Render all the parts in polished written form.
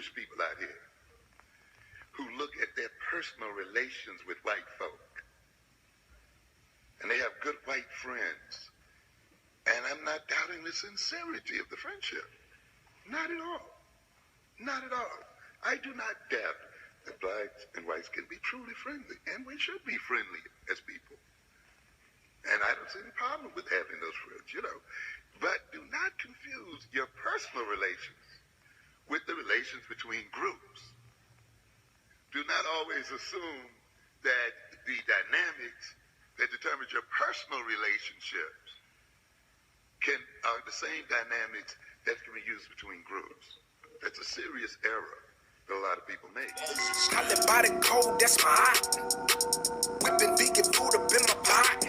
foolish people out here who look at their personal relations with white folk. And they have good white friends. And I'm not doubting the sincerity of the friendship. Not at all. Not at all. I do not doubt that blacks and whites can be truly friendly, and we should be friendly as people. And I don't see any problem with having those friends, you know. But do not confuse your personal relations with the relations between groups. Do not always assume that the dynamics that determine your personal relationships are the same dynamics that can be used between groups. That's a serious error that a lot of people make. I live by the code, that's my eye. Whipping vegan food up in my pot.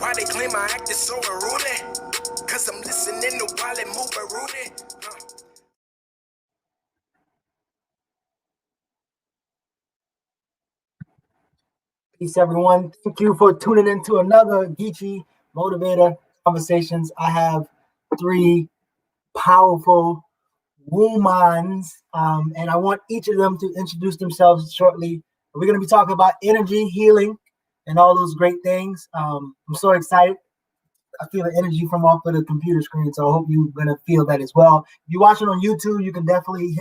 Why they claim I acted so unruly? Cause I'm listening to while it move Rudy. Peace, everyone. Thank you for tuning into another Geechee Motivator Conversations. I have three powerful womans, and I want each of them to introduce themselves shortly. We're going to be talking about energy, healing, and all those great things. I'm so excited. I feel the energy from off of the computer screen, so I hope you're going to feel that as well. If you're watching on YouTube, you can definitely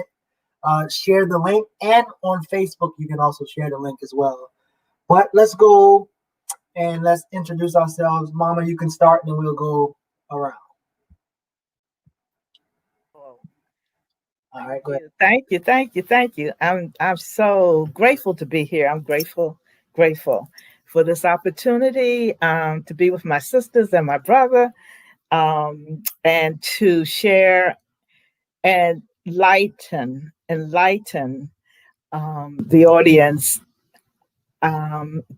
share the link, and on Facebook, you can also share the link as well. But let's go and let's introduce ourselves. Mama, you can start, and then we'll go around. All right, go ahead. Thank you. I'm so grateful to be here. I'm grateful for this opportunity to be with my sisters and my brother, and to share and enlighten the audience,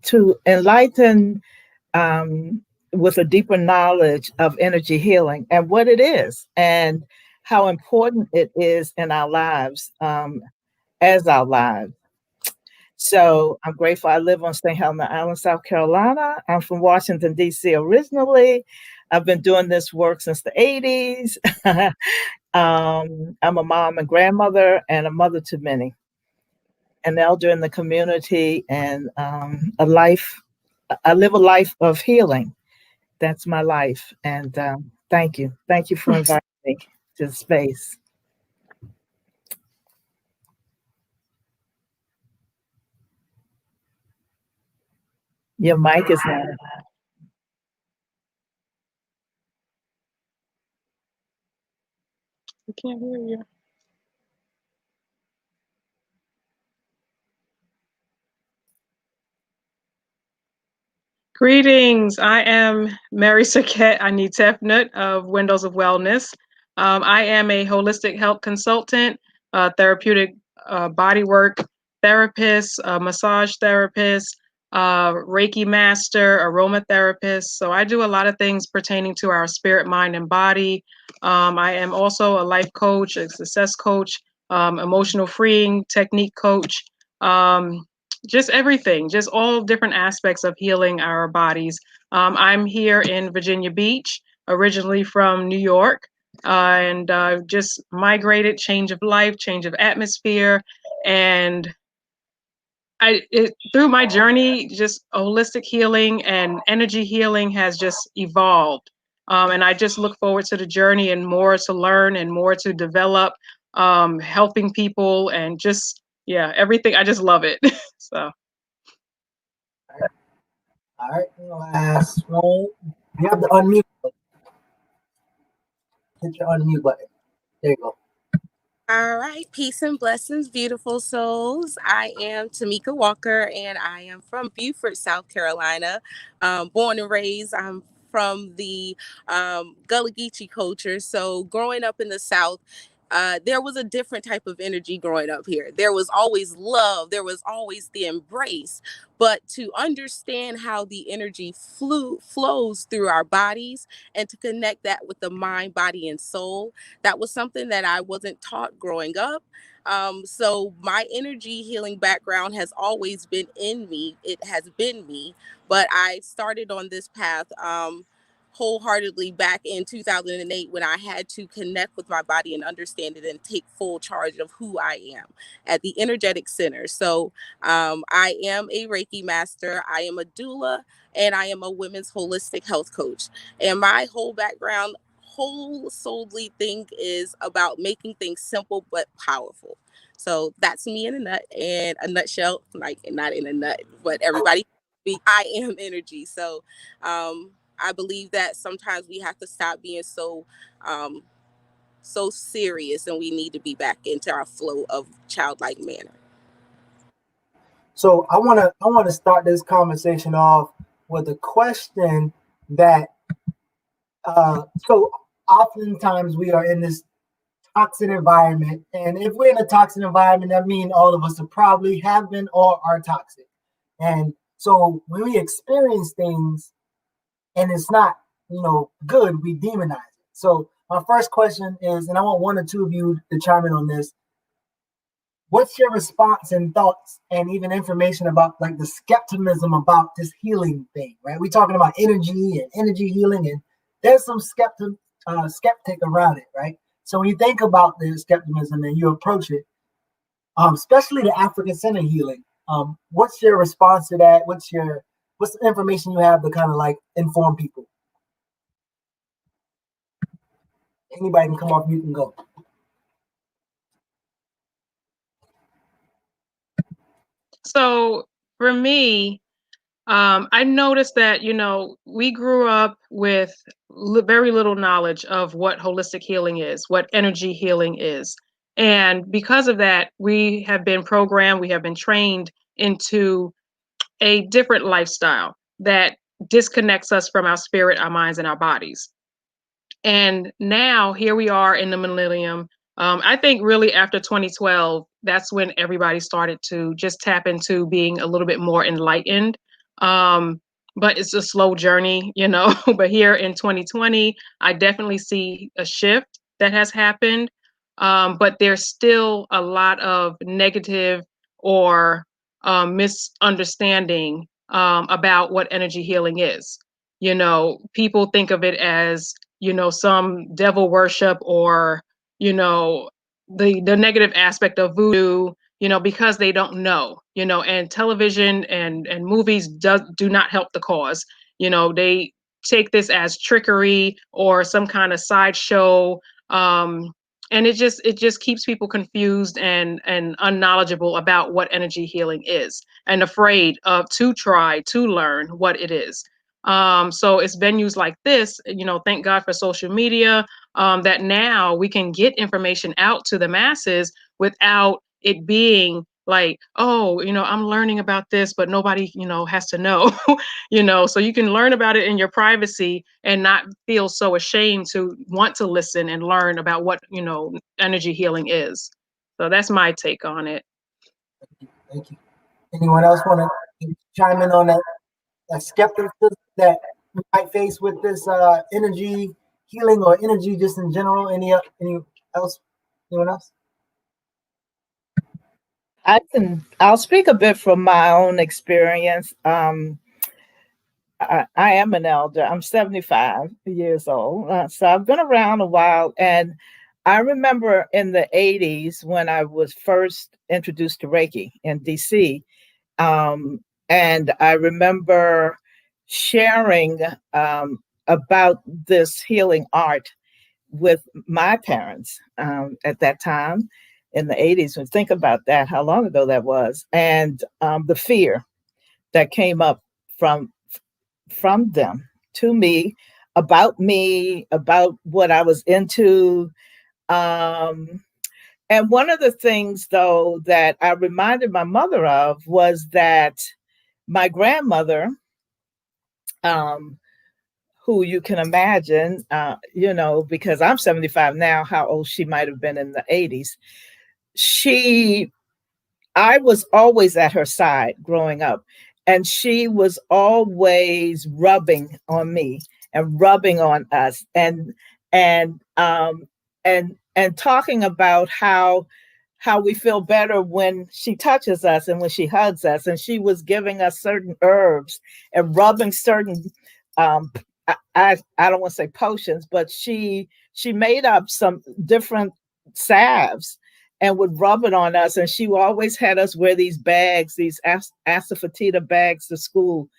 to enlighten with a deeper knowledge of energy healing and what it is and how important it is in our lives, as our lives. So I'm grateful. I live on St. Helena Island, South Carolina. I'm from Washington, D.C. originally. I've been doing this work since the 80s. I'm a mom and grandmother and a mother to many, an elder in the community, and I live a life of healing. That's my life. And thank you for inviting me to the space. Your mic is on. I can't hear you. Greetings. I am MerySerket Anitefnut of Windows of Wellness. I am a holistic health consultant, therapeutic bodywork therapist, massage therapist, Reiki master, aromatherapist. So I do a lot of things pertaining to our spirit, mind, and body. I am also a life coach, a success coach, emotional freeing technique coach. Just everything, just all different aspects of healing our bodies. I'm here in Virginia Beach, originally from New York, and just migrated, change of life, change of atmosphere. And through my journey, just holistic healing and energy healing has just evolved. And I just look forward to the journey and more to learn and more to develop, helping people and just, yeah, everything. I just love it. So. All right, last one. You have the unmute button. Hit your unmute button. There you go. All right, peace and blessings, beautiful souls. I am Tameka Walker, and I am from Beaufort, South Carolina. Born and raised, I'm from the Gullah Geechee culture. So growing up in the South, there was a different type of energy growing up here. There was always love. There was always the embrace. But to understand how the energy flows through our bodies and to connect that with the mind, body, and soul, that was something that I wasn't taught growing up. So my energy healing background has always been in me. It has been me. But I started on this path wholeheartedly back in 2008 when I had to connect with my body and understand it and take full charge of who I am at the Energetic Center. So I am a Reiki master, I am a doula, and I am a women's holistic health coach. And my whole background, whole solely thing is about making things simple but powerful. So that's me in a nutshell, like not in a nut, but everybody, I am energy. So I believe that sometimes we have to stop being um, so serious, and we need to be back into our flow of childlike manner. So I wanna start this conversation off with a question that so oftentimes we are in this toxic environment, and if we're in a toxic environment, that means all of us are probably have been or are toxic. And so when we experience things and it's not, good, we demonize it. So my first question is, and I want one or two of you to chime in on this. What's your response and thoughts and even information about like the skepticism about this healing thing, right? We're talking about energy and energy healing, and there's some skeptic around it, right? So when you think about the skepticism and you approach it, especially the African Center healing, what's your response to that? What's the information you have to kind of like inform people? Anybody can come off mute and go. So for me, I noticed that, we grew up with very little knowledge of what holistic healing is, what energy healing is. And because of that, we have been programmed, we have been trained into a different lifestyle that disconnects us from our spirit, our minds, and our bodies. And now here we are in the millennium. I think really after 2012, that's when everybody started to just tap into being a little bit more enlightened. Um, but it's a slow journey, But here in 2020, I definitely see a shift that has happened. But there's still a lot of negative or misunderstanding about what energy healing is. People think of it as some devil worship or, the negative aspect of voodoo, because they don't know, and television and movies do not help the cause. They take this as trickery or some kind of sideshow. And it just keeps people confused and unknowledgeable about what energy healing is and afraid of to try to learn what it is. So it's venues like this, thank God for social media, that now we can get information out to the masses without it being like, oh, I'm learning about this, but nobody, has to know, so you can learn about it in your privacy and not feel so ashamed to want to listen and learn about what, energy healing is. So that's my take on it. Thank you. Anyone else want to chime in on that skepticism that we might face with this energy healing or energy just in general? Any else? Anyone else? I'll speak a bit from my own experience. I am an elder. I'm 75 years old. So I've been around a while. And I remember in the 80s when I was first introduced to Reiki in DC. And I remember sharing about this healing art with my parents at that time in the 80s. And think about that, how long ago that was. And the fear that came up from them to me, about what I was into. And one of the things, though, that I reminded my mother of was that my grandmother, who you can imagine, because I'm 75 now, how old she might have been in the 80s. I was always at her side growing up, and she was always rubbing on me and rubbing on us and talking about how we feel better when she touches us and when she hugs us. And she was giving us certain herbs and rubbing certain I don't want to say potions, but she made up some different salves and would rub it on us. And she always had us wear these bags, these asafoetida bags to school.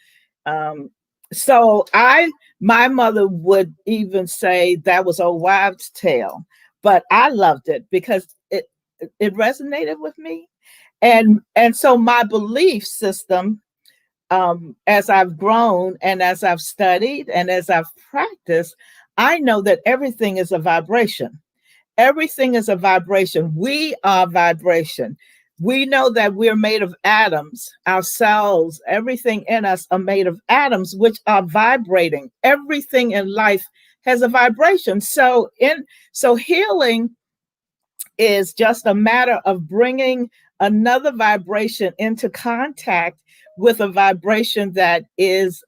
So my mother would even say that was old wives' tale, but I loved it because it resonated with me. And so my belief system, as I've grown and as I've studied and as I've practiced, I know that everything is a vibration. Everything is a vibration. We are vibration. We know that we're made of atoms. Our cells, everything in us are made of atoms, which are vibrating. Everything in life has a vibration. So healing is just a matter of bringing another vibration into contact with a vibration that is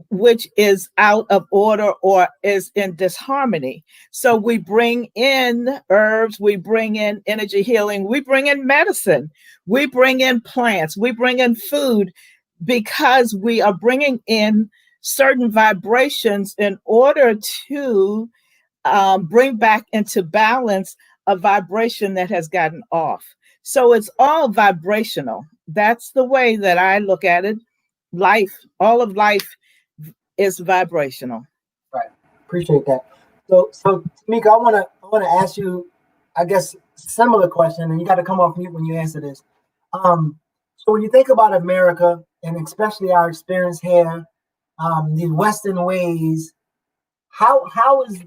which is out of order or is in disharmony. So we bring in herbs, we bring in energy healing, we bring in medicine, we bring in plants, we bring in food, because we are bringing in certain vibrations in order to bring back into balance a vibration that has gotten off. So it's all vibrational. That's the way that I look at it. Life, all of life is vibrational. Right. Appreciate that. So Tameka, I wanna ask you, I guess, similar question, and you got to come off mute when you answer this. So when you think about America and especially our experience here, these Western ways, how is,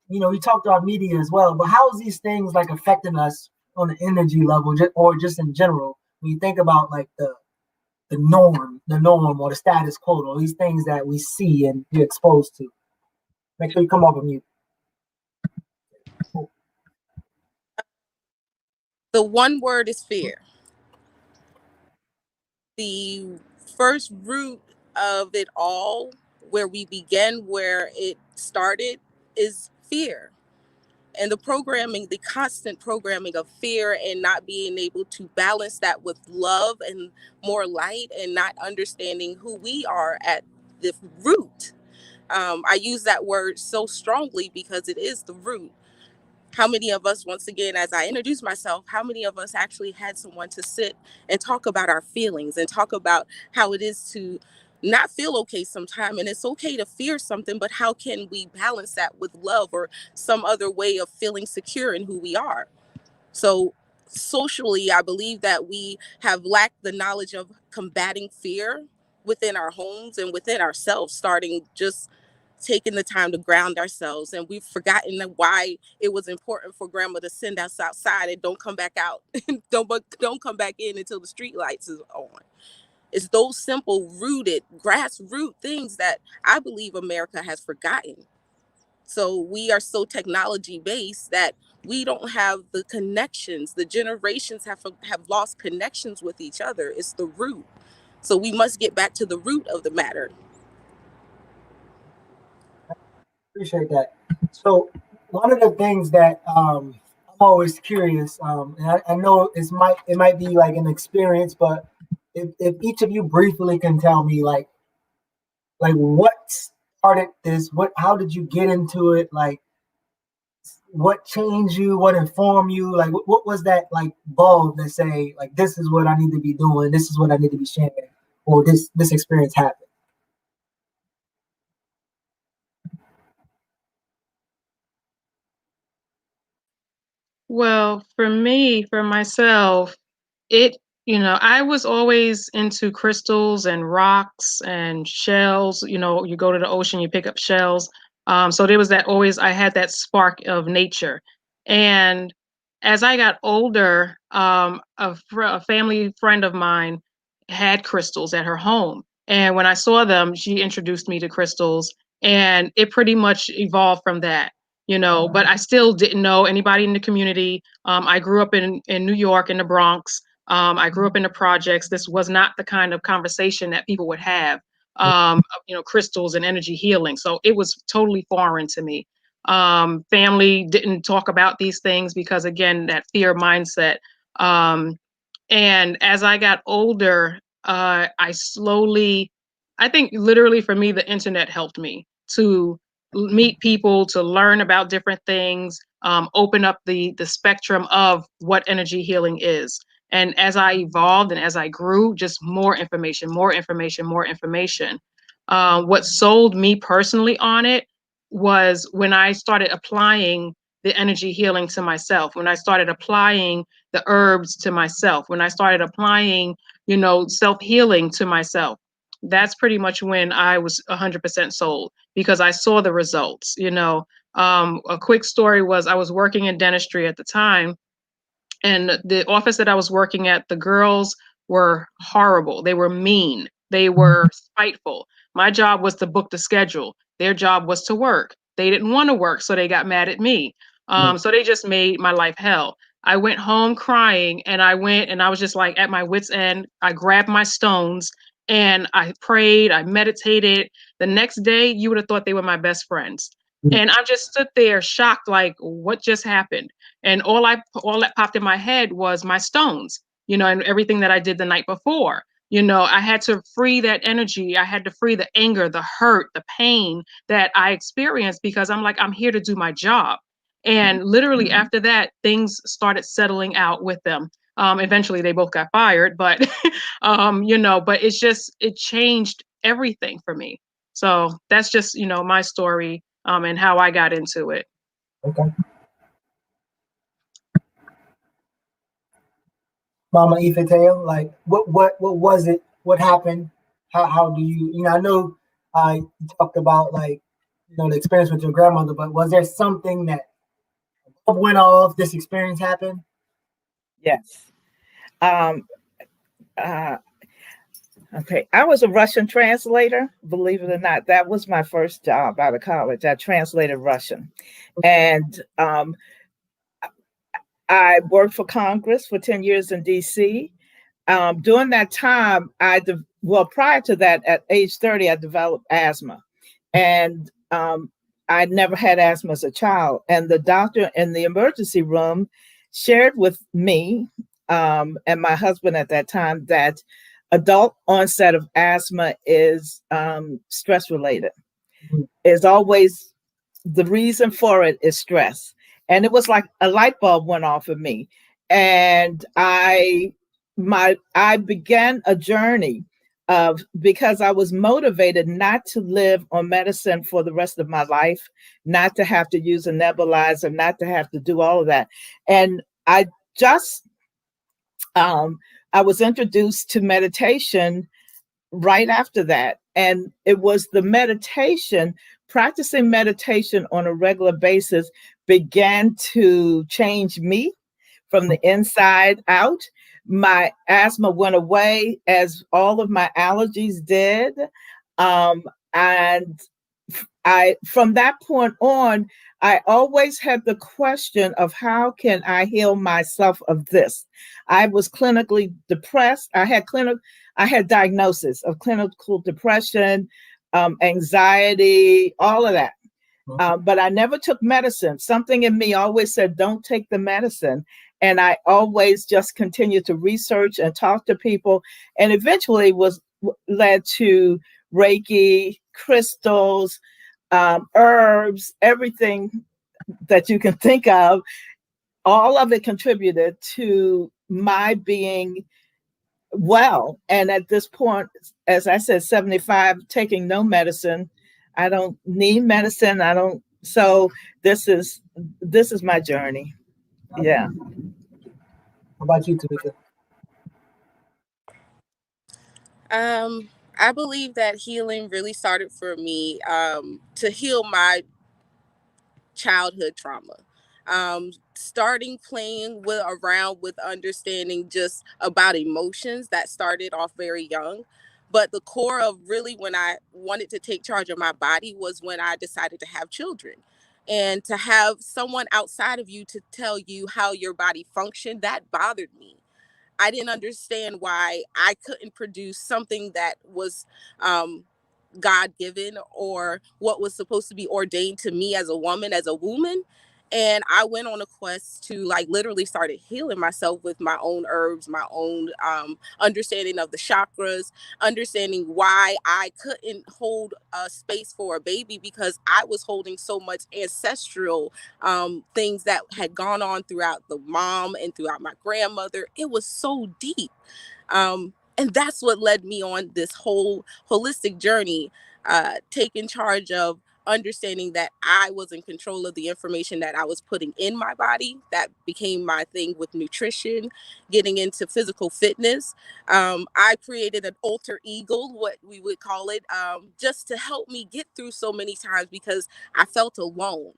we talked about media as well, but how is these things like affecting us on an energy level, or just in general? When you think about like the norm or the status quo, or these things that we see and you're exposed to. Make sure you come off of mute. The one word is fear. The first root of it all, where we begin, where it started, is fear. And the programming, the constant programming of fear, and not being able to balance that with love and more light, and not understanding who we are at the root. I use that word so strongly because it is the root. How many of us, once again, as I introduce myself, how many of us actually had someone to sit and talk about our feelings and talk about how it is to not feel okay sometime, and it's okay to fear something, but how can we balance that with love or some other way of feeling secure in who we are? So socially, I believe that we have lacked the knowledge of combating fear within our homes and within ourselves, starting just taking the time to ground ourselves. And we've forgotten why it was important for grandma to send us outside and don't come back out. Don't come back in until the street lights is on. It's those simple rooted grassroots things that I believe America has forgotten. So we are so technology based that we don't have the connections. The generations have lost connections with each other. It's the root. So we must get back to the root of the matter. Appreciate that. So one of the things that I'm always curious, and I know it might be like an experience, but if each of you briefly can tell me like what started this, how did you get into it, like what changed you, what informed you, like what was that like bulb that say like this is what I need to be doing, this is what I need to be sharing, or this experience happened? Well, for myself, I was always into crystals and rocks and shells. You go to the ocean, you pick up shells. So there was I had that spark of nature. And as I got older, a family friend of mine had crystals at her home. And when I saw them, she introduced me to crystals, and it pretty much evolved from that. But I still didn't know anybody in the community. I grew up in New York, in the Bronx. I grew up in the projects. This was not the kind of conversation that people would have, crystals and energy healing. So it was totally foreign to me. Family didn't talk about these things because, again, that fear mindset. And as I got older, I slowly I think literally for me, the internet helped me to meet people, to learn about different things, open up the spectrum of what energy healing is. And as I evolved and as I grew, just more information, more information, more information. What sold me personally on it was when I started applying the energy healing to myself, when I started applying the herbs to myself, when I started applying, self-healing to myself. That's pretty much when I was 100% sold, because I saw the results. A quick story was I was working in dentistry at the time, and the office that I was working at, the girls were horrible. They were mean. They were spiteful. My job was to book the schedule. Their job was to work. They didn't want to work, so they got mad at me. So they just made my life hell. I went home crying, and I was just like at my wit's end. I grabbed my stones and I prayed, I meditated. The next day, you would have thought they were my best friends. And I just stood there shocked, like, what just happened? And all that popped in my head was my stones, and everything that I did the night before. I had to free that energy. I had to free the anger, the hurt, the pain that I experienced, because I'm like, I'm here to do my job. And literally after that, things started settling out with them. Eventually they both got fired, but but it changed everything for me. So that's just, my story, and how I got into it. Okay. Mama Ifetayo, like what was it? What happened? How do you I know you talked about like the experience with your grandmother, but was there something that went off, this experience happened? Yes. Um, okay. I was a Russian translator, believe it or not. That was my first job out of college. I translated Russian. And I worked for Congress for 10 years in DC. During that time, prior to that, at age 30, I developed asthma. And I never had asthma as a child. And the doctor in the emergency room shared with me and my husband at that time that adult onset of asthma is stress related. Is always the reason for it is stress. And it was like a light bulb went off of me. And I began a journey of, because I was motivated not to live on medicine for the rest of my life, not to have to use a nebulizer, not to have to do all of that. And I just, I was introduced to meditation right after that. And it was the meditation, practicing meditation on a regular basis began to change me from the inside out. My asthma went away, as all of my allergies did. And from that point on, I always had the question of how can I heal myself of this? I was clinically depressed. I had diagnosis of clinical depression, anxiety, all of that. But I never took medicine. Something in me always said, don't take the medicine. And I always just continued to research and talk to people, and eventually led to Reiki, crystals, herbs, everything that you can think of. All of it contributed to my being well. And at this point, as I said, 75, taking no medicine. I don't need medicine. So this is my journey. Yeah. How about you, Tameka? I believe that healing really started for me to heal my childhood trauma. Starting playing around with understanding just about emotions, that started off very young. But the core of really when I wanted to take charge of my body was when I decided to have children. And to have someone outside of you to tell you how your body functioned, that bothered me. I didn't understand why I couldn't produce something that was God given, or what was supposed to be ordained to me as a woman, And I went on a quest to like literally started healing myself with my own herbs, my own understanding of the chakras, understanding why I couldn't hold a space for a baby because I was holding so much ancestral things that had gone on throughout the mom and throughout my grandmother. It was so deep. And that's what led me on this whole holistic journey, taking charge of understanding that I was in control of the information that I was putting in my body. That became my thing with nutrition, getting into physical fitness. I created an alter ego, what we would call it, just to help me get through so many times because I felt alone.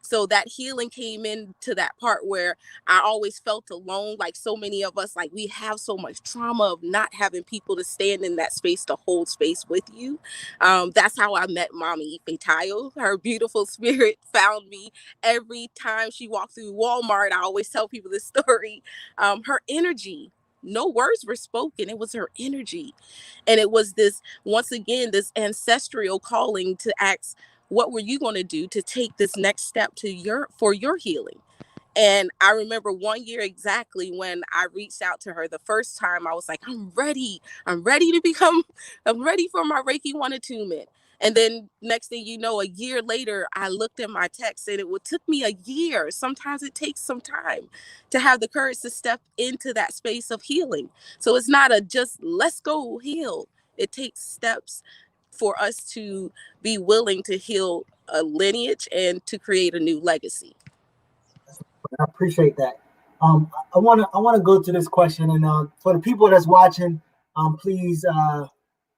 So that healing came into that part where I always felt alone, like so many of us, like we have so much trauma of not having people to stand in that space to hold space with you. That's how I met Mama Ifetayo. Her beautiful spirit found me every time she walked through Walmart. I always tell people this story. Her energy, no words were spoken. It was her energy. And it was this, once again, this ancestral calling to ask, what were you going to do to take this next step for your healing? And I remember 1 year exactly when I reached out to her the first time. I was like, I'm ready. I'm ready for my Reiki 1 attunement. And then next thing you know, a year later, I looked at my text and took me a year. Sometimes it takes some time to have the courage to step into that space of healing. So it's not a just let's go heal. It takes steps for us to be willing to heal a lineage and to create a new legacy. I appreciate that. I wanna go to this question, and for the people that's watching, please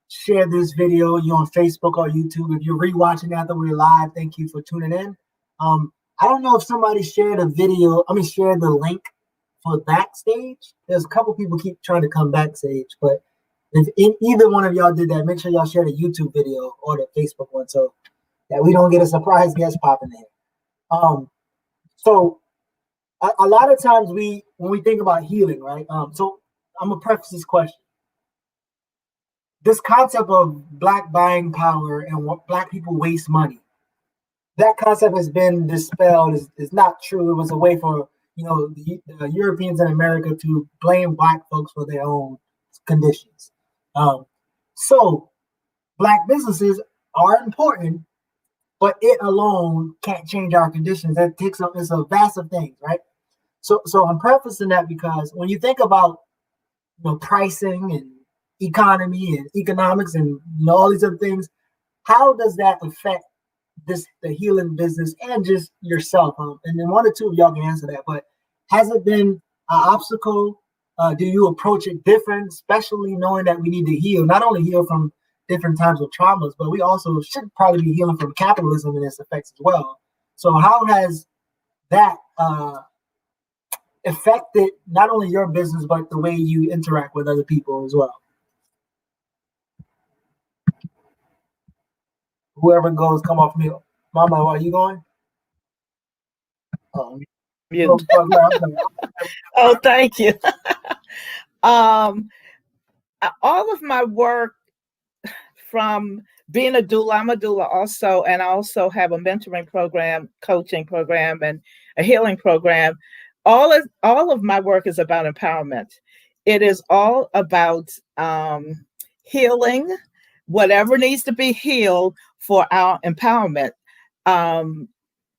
share this video. You're on Facebook or YouTube. If you're rewatching after we're live, thank you for tuning in. I don't know if somebody shared shared the link for backstage. There's a couple people keep trying to come backstage, but if either one of y'all did that, make sure y'all share the YouTube video or the Facebook one so that we don't get a surprise guest popping in. So a lot of times when we think about healing, right? So I'm gonna preface this question. This concept of Black buying power and what Black people waste money, that concept has been dispelled. Is not true. It was a way for the Europeans in America to blame Black folks for their own conditions. So Black businesses are important, but it alone can't change our conditions. It's a vast of things, right? So I'm prefacing that because when you think about pricing and economy and economics and all these other things, how does that affect the healing business and just yourself? And then one or two of y'all can answer that. But has it been an obstacle? Do you approach it different, especially knowing that we need to heal, not only heal from different types of traumas, but we also should probably be healing from capitalism and its effects as well. So how has that affected not only your business, but the way you interact with other people as well? Whoever goes, come off mute. Mama, are you going? Oh, Mute. Oh, thank you. All of my work, from being a doula, I'm a doula also, and I also have a mentoring program, coaching program, and a healing program. All of my work is about empowerment. It is all about healing whatever needs to be healed for our empowerment.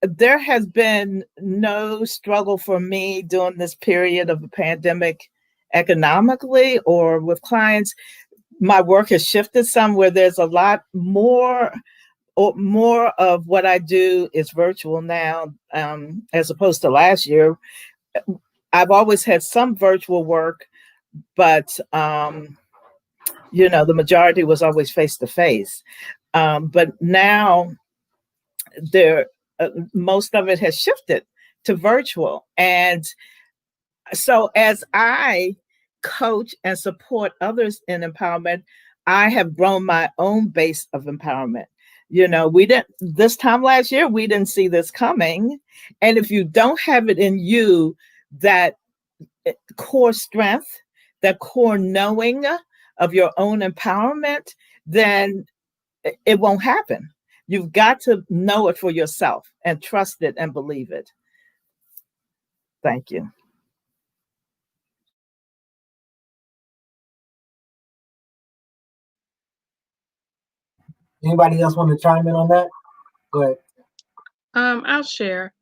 There has been no struggle for me during this period of the pandemic economically or with clients. My work has shifted some where there's a lot more of what I do is virtual now, as opposed to last year. I've always had some virtual work, but the majority was always face to face. But now most of it has shifted to virtual. And so as I coach and support others in empowerment, I have grown my own base of empowerment. This time last year, we didn't see this coming. And if you don't have it in you, that core strength, that core knowing of your own empowerment, then it won't happen. You've got to know it for yourself and trust it and believe it. Thank you. Anybody else want to chime in on that? Go ahead. I'll share.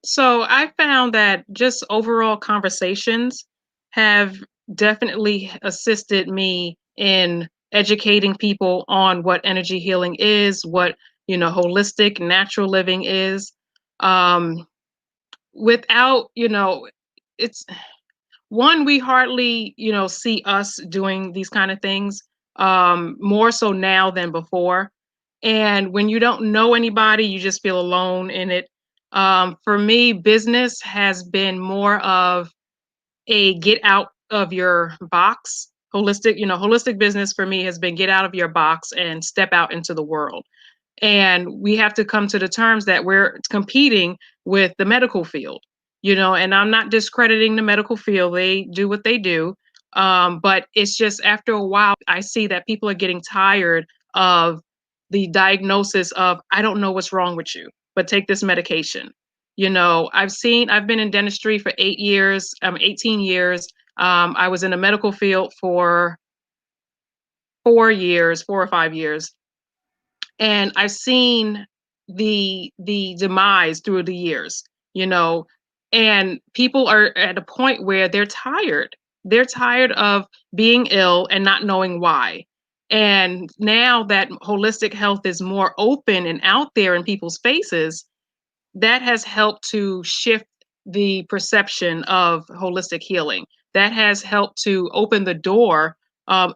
So I found that just overall conversations have definitely assisted me in educating people on what energy healing is, what, holistic natural living is. Um, Without, it's one, we hardly, see us doing these kind of things, more so now than before. And when you don't know anybody, you just feel alone in it. For me, business has been more of a get out of your box. Holistic business for me has been get out of your box and step out into the world. And we have to come to the terms that we're competing with the medical field, and I'm not discrediting the medical field. They do what they do. But it's just after a while, I see that people are getting tired of the diagnosis of, I don't know what's wrong with you, but take this medication. I've been in dentistry for 8 years, 18 years. I was in the medical field for 4 years, 4 or 5 years, and I've seen the demise through the years, you know, and people are at a point where they're tired. They're tired of being ill and not knowing why. And now that holistic health is more open and out there in people's faces, that has helped to shift the perception of holistic healing. That has helped to open the door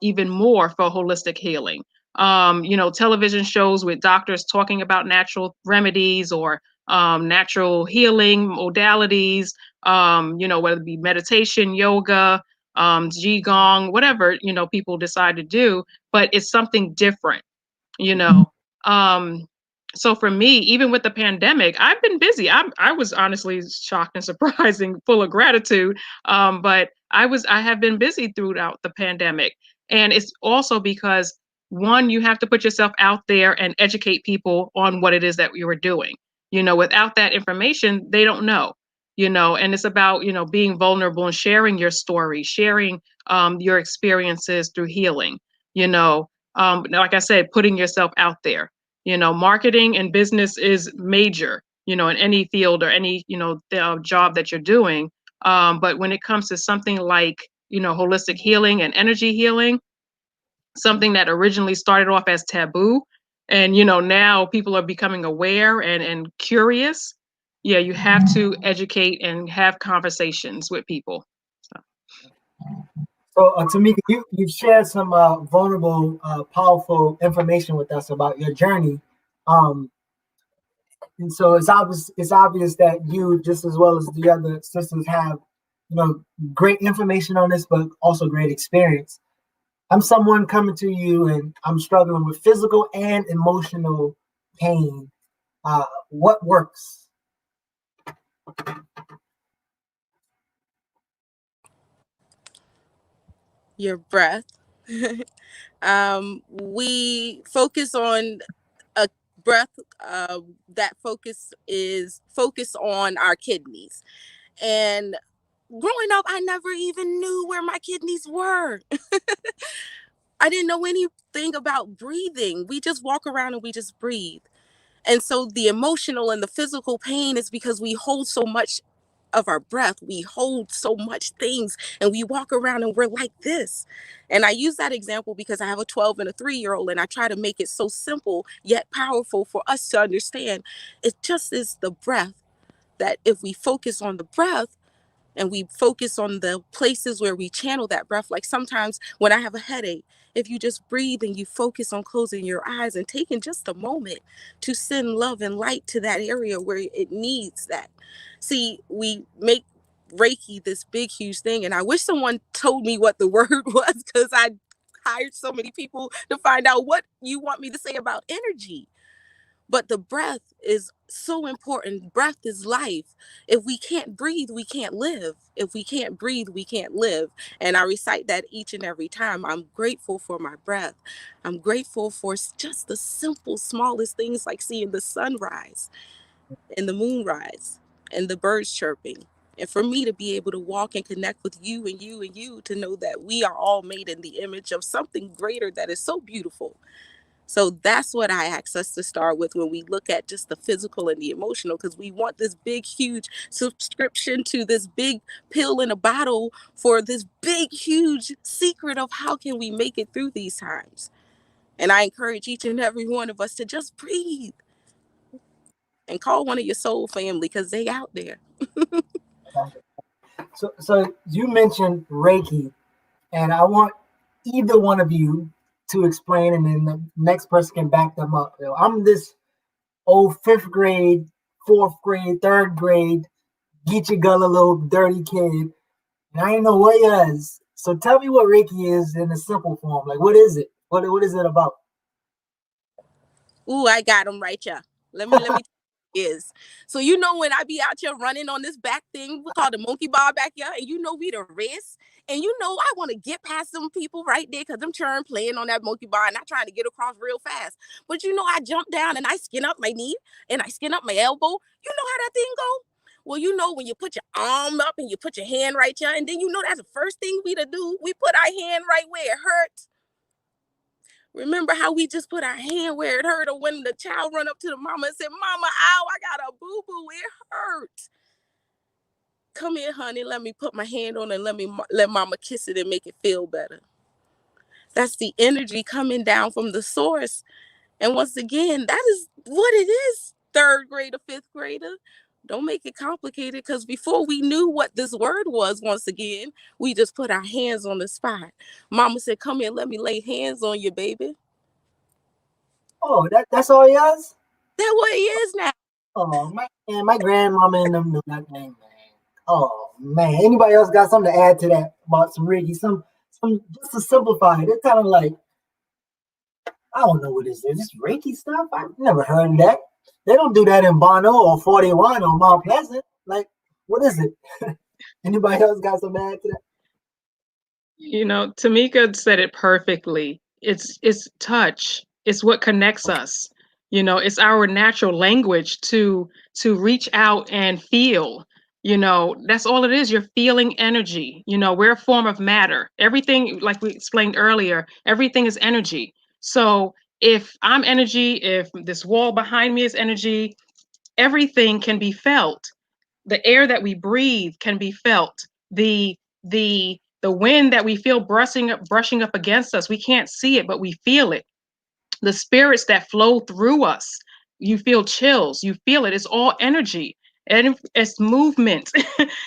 even more for holistic healing. Television shows with doctors talking about natural remedies or natural healing modalities, whether it be meditation, yoga, qigong, whatever, people decide to do, but it's something different, you know. Um, so for me, even with the pandemic, I've been busy. I was honestly shocked and surprising, full of gratitude. But I have been busy throughout the pandemic. And it's also because, one, you have to put yourself out there and educate people on what it is that you were doing. Without that information, they don't know. And it's about, being vulnerable and sharing your story, sharing your experiences through healing, like I said, putting yourself out there. Marketing and business is major, in any field or any, job that you're doing. But when it comes to something like, holistic healing and energy healing, something that originally started off as taboo, and, now people are becoming aware and curious. Yeah, you have to educate and have conversations with people. So, Tameka, you've shared some vulnerable, powerful information with us about your journey. And so it's obvious that you, just as well as the other sisters, have great information on this, but also great experience. I'm someone coming to you and I'm struggling with physical and emotional pain. What works? Your breath. We focus on a breath. That focus on our kidneys. And growing up, I never even knew where my kidneys were. I didn't know anything about breathing. We just walk around and we just breathe. And so the emotional and the physical pain is because we hold so much of our breath. We hold so much things and we walk around and we're like this. And I use that example because I have a 12 and a 3-year-old, and I try to make it so simple yet powerful for us to understand. It just is the breath, that if we focus on the breath, and we focus on the places where we channel that breath. Like sometimes when I have a headache, if you just breathe and you focus on closing your eyes and taking just a moment to send love and light to that area where it needs that. See, we make Reiki this big, huge thing. And I wish someone told me what the word was, because I hired so many people to find out what you want me to say about energy. But the breath is so important. Breath is life. If we can't breathe, we can't live. If we can't breathe, we can't live. And I recite that each and every time. I'm grateful for my breath. I'm grateful for just the simple, smallest things, like seeing the sunrise and the moon rise and the birds chirping. And for me to be able to walk and connect with you and you and you, to know that we are all made in the image of something greater that is so beautiful. So that's what I ask us to start with when we look at just the physical and the emotional, because we want this big, huge subscription to this big pill in a bottle for this big, huge secret of how can we make it through these times. And I encourage each and every one of us to just breathe and call one of your soul family, because they out there. So you mentioned Reiki, and I want either one of you to explain, and then the next person can back them up. I'm this old 5th grade, 4th grade, 3rd grade, get your gullah little dirty kid, and I ain't know what it is. So tell me what Reiki is in a simple form. Like, what is it? What is it about? Ooh, I got them right, yeah. Let me is. So when I be out here running on this back thing we call the monkey bar back here, and we the race, and I want to get past them people right there, because I'm churn playing on that monkey bar and not trying to get across real fast. But I jump down and I skin up my knee and I skin up my elbow. You know how that thing go? Well, when you put your arm up and you put your hand right here, and then that's the first thing we to do. We put our hand right where it hurts. Remember how we just put our hand where it hurt, or when the child run up to the mama and said, "Mama, ow, I got a boo-boo, it hurt. Come here, honey, let me put my hand on it and let mama kiss it and make it feel better." That's the energy coming down from the source. And once again, that is what it is, 3rd grader, 5th grader. Don't make it complicated, because before we knew what this word was, once again, we just put our hands on the spot. Mama said, "Come here, let me lay hands on you, baby." Oh, that's all he has? That's what he is now. Oh, my grandmama and them knew that name, man. Oh, man. Anybody else got something to add to that about some Reiki? Some just to simplify it. It's kind of like, I don't know what is. This Reiki stuff? I've never heard of that. They don't do that in Bono or 41 or Mount Pleasant. Like, what is it? Anybody else got something to add to that? Tameka said it perfectly. It's touch. It's what connects us. It's our natural language to reach out and feel. That's all it is. You're feeling energy. We're a form of matter. Everything, like we explained earlier, everything is energy. So if I'm energy, if this wall behind me is energy, everything can be felt. The air that we breathe can be felt. The wind that we feel brushing up against us, we can't see it, but we feel it. The spirits that flow through us, you feel chills, you feel it. It's all energy, and it's movement.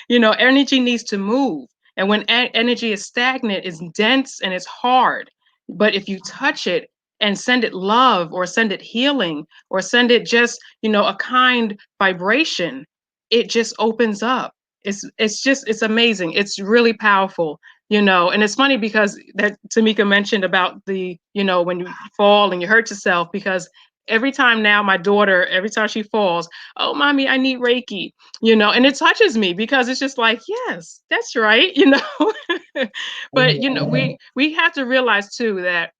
Energy needs to move, and when energy is stagnant, it's dense and it's hard. But if you touch it and send it love, or send it healing, or send it just a kind vibration, it just opens up. It's amazing. It's really powerful. And it's funny because that Tameka mentioned about when you fall and you hurt yourself, because every time now my daughter, every time she falls, "Oh, mommy, I need Reiki," and it touches me, because it's just like, yes, that's right. But we have to realize too that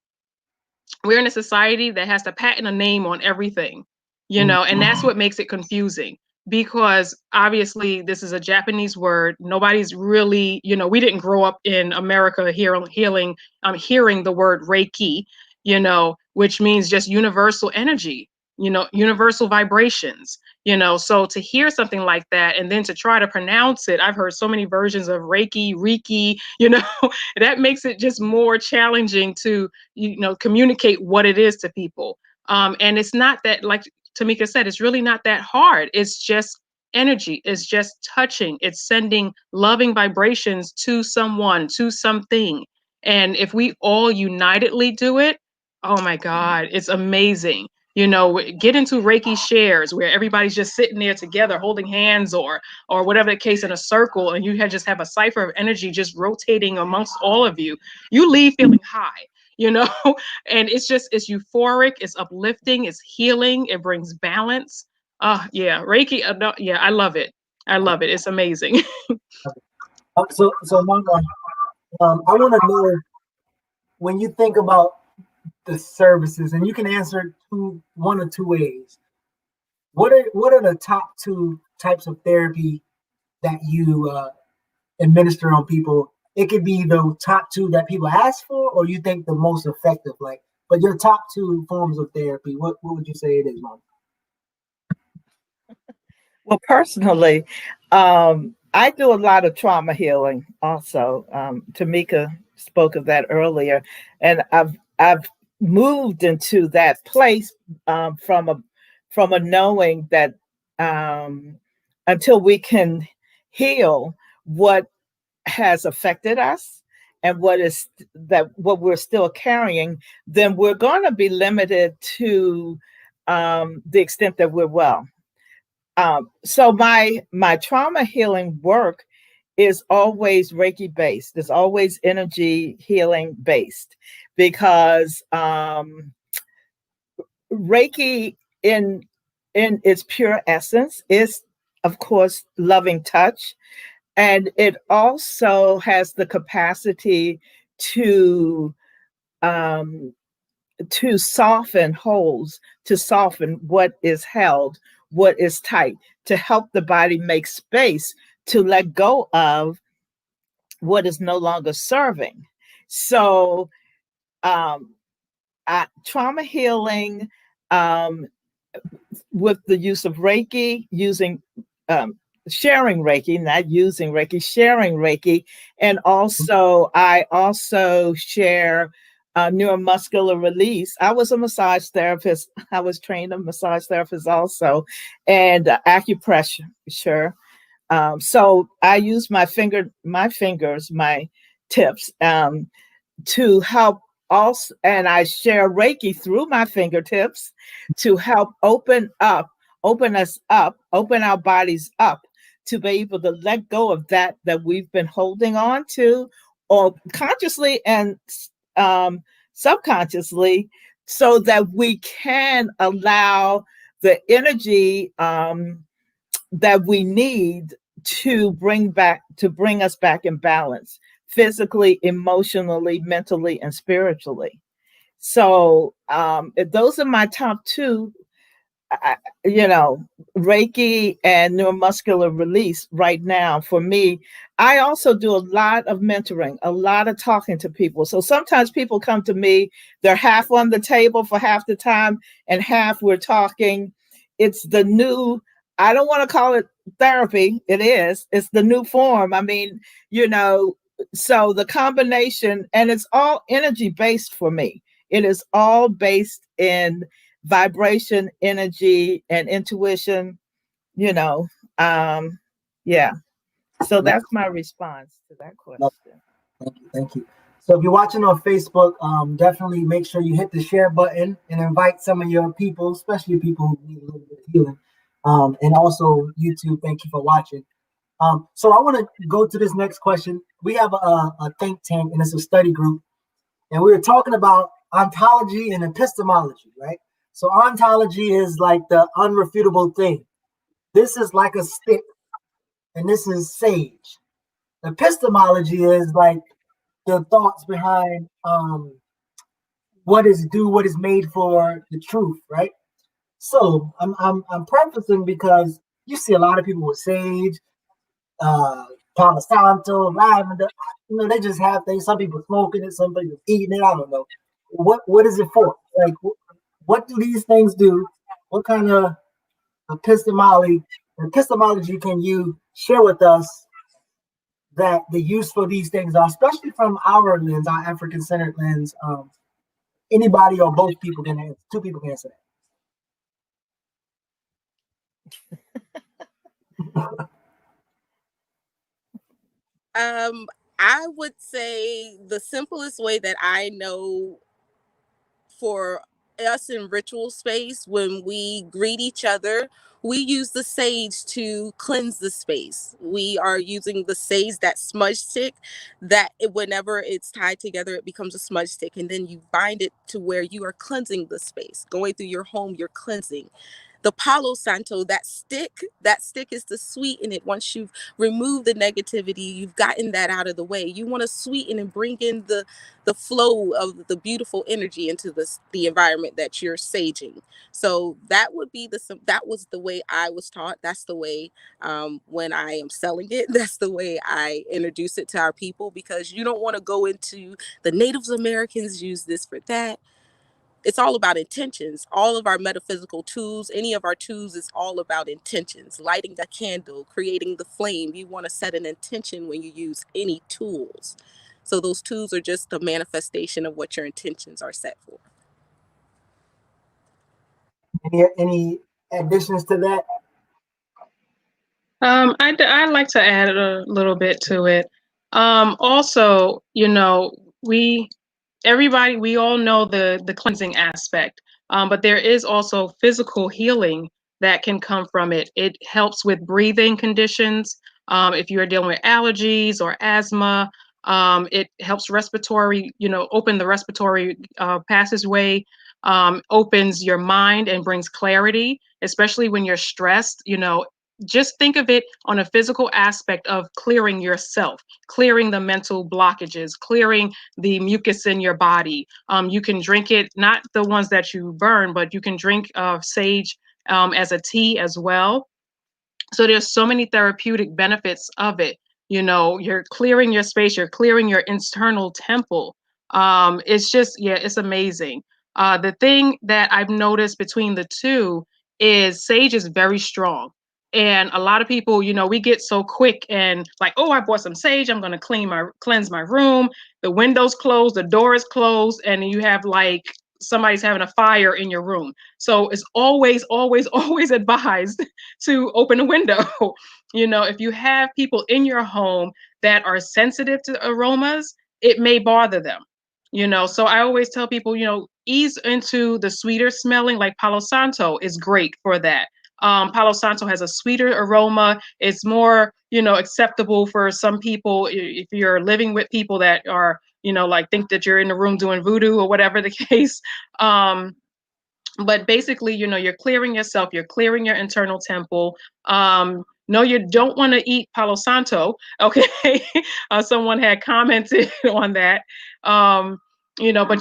we're in a society that has to patent a name on everything, and that's what makes it confusing, because obviously this is a Japanese word. Nobody's really, we didn't grow up in America hearing the word Reiki, which means just universal energy, universal vibrations, so to hear something like that and then to try to pronounce it, I've heard so many versions of Reiki, that makes it just more challenging to communicate what it is to people. And it's not that, like Tameka said, it's really not that hard. It's just energy. It's just touching. It's sending loving vibrations to someone, to something. And if we all unitedly do it, oh my God, it's amazing. Get into Reiki shares where everybody's just sitting there together holding hands, or whatever the case, in a circle, and you just have a cipher of energy just rotating amongst all of you. You leave feeling high, and it's euphoric, it's uplifting, it's healing, it brings balance. Yeah, Reiki, yeah, I love it. It's amazing. So Mama, I want to know, when you think about the services, and you can answer one or two ways. What are the top 2 types of therapy that you administer on people? It could be the top two that people ask for, or you think the most effective. Like, but your top two forms of therapy, what would you say it is, Mom? Well, personally, I do a lot of trauma healing also. Tameka spoke of that earlier, and I've moved into that place from a knowing that until we can heal what has affected us and what we're still carrying, then we're going to be limited to the extent that we're well. So my trauma healing work is always Reiki based. It's always energy healing based because Reiki in its pure essence is, of course, loving touch, and it also has the capacity to um, soften holes, to soften what is held, what is tight, to help the body make space to let go of what is no longer serving. So, um, trauma healing um, with the use of Reiki, using sharing Reiki, not using Reiki, sharing Reiki. And also, I also share neuromuscular release. I was a massage therapist. I was trained a massage therapist also, and acupressure. Sure. So I use my fingers, my tips, to help also, and I share Reiki through my fingertips to help open us up, open our bodies up to be able to let go of that we've been holding on to, or consciously and subconsciously, so that we can allow the energy that we need to bring us back in balance, physically, emotionally, mentally, and spiritually. So those are my top two, you know, Reiki and neuromuscular release right now for me. I also do a lot of mentoring, a lot of talking to people. So sometimes people come to me, they're half on the table for half the time and half we're talking. It's the new, I don't want to call it therapy. It's the new form. I mean, so the combination, and it's all energy based for me. It is all based in vibration, energy, and intuition, you know. Yeah. So that's my response to that question. Thank you. So if you're watching on Facebook, definitely make sure you hit the share button and invite some of your people, especially people who need a little bit of healing. And also YouTube, thank you for watching. So I want to go to this next question. We have a think tank, and it's a study group, and we were talking about ontology and epistemology, right? So ontology is like the unrefutable thing. This is like a stick, and this is sage. Epistemology is like the thoughts behind what is made for the truth, right? So I'm prefacing because you see a lot of people with sage, Palo Santo, lavender. They just have things. Some people smoking it, some people eating it. I don't know. What is it for? Like, what do these things do? What kind of epistemology can you share with us that the use for these things are, especially from our lens, our African-centered lens? Anybody or both people can answer. Two people can answer that. I would say the simplest way that I know for us in ritual space, when we greet each other, we use the sage to cleanse the space. We are using the sage, that smudge stick, whenever it's tied together, it becomes a smudge stick. And then you bind it to where you are cleansing the space. Going through your home, you're cleansing. The Palo Santo, that stick is to sweeten it. Once you've removed the negativity, you've gotten that out of the way. You want to sweeten and bring in the flow of the beautiful energy into the environment that you're saging. So that would be that was the way I was taught. That's the way, when I am selling it, that's the way I introduce it to our people, because you don't want to go into the Native Americans use this for that. It's all about intentions. All of our metaphysical tools, any of our tools, is all about intentions. Lighting a candle, creating the flame. You want to set an intention when you use any tools. So those tools are just the manifestation of what your intentions are set for. Any additions to that? I'd like to add a little bit to it. Also, we all know the cleansing aspect, but there is also physical healing that can come from it. It helps with breathing conditions. If you are dealing with allergies or asthma, it helps respiratory, open the respiratory passageway, opens your mind and brings clarity, especially when you're stressed. Just think of it on a physical aspect of clearing yourself, clearing the mental blockages, clearing the mucus in your body. You can drink it, not the ones that you burn, but you can drink sage as a tea as well. So there's so many therapeutic benefits of it. You're clearing your space, you're clearing your internal temple. It's just, yeah, it's amazing. The thing that I've noticed between the two is sage is very strong. And a lot of people, we get so quick and like, oh, I bought some sage. I'm going to cleanse my room. The window's closed, the door is closed, and you have like somebody's having a fire in your room. So it's always, always, always advised to open a window. If you have people in your home that are sensitive to aromas, it may bother them. So I always tell people, ease into the sweeter smelling, like Palo Santo is great for that. Palo Santo has a sweeter aroma. It's more, acceptable for some people. If you're living with people that are, like think that you're in the room doing voodoo or whatever the case. But basically, you're clearing yourself, you're clearing your internal temple. No, you don't want to eat Palo Santo. Okay. Someone had commented on that. But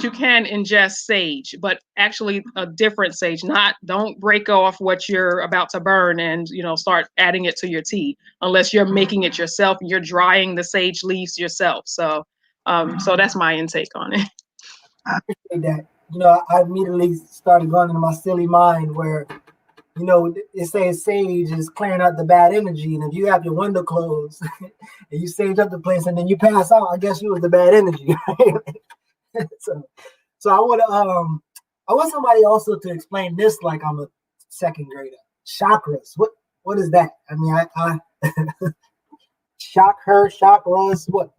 you can ingest sage, but actually a different sage. Don't break off what you're about to burn and, start adding it to your tea, unless you're making it yourself and you're drying the sage leaves yourself. So that's my intake on it. I appreciate that. I immediately started going into my silly mind where, it says sage is clearing out the bad energy. And if you have your window closed and you sage up the place and then you pass out, I guess you was the bad energy. Right? So I want somebody also to explain this like I'm a second grader. Chakras. What is that? I mean, I chakras. What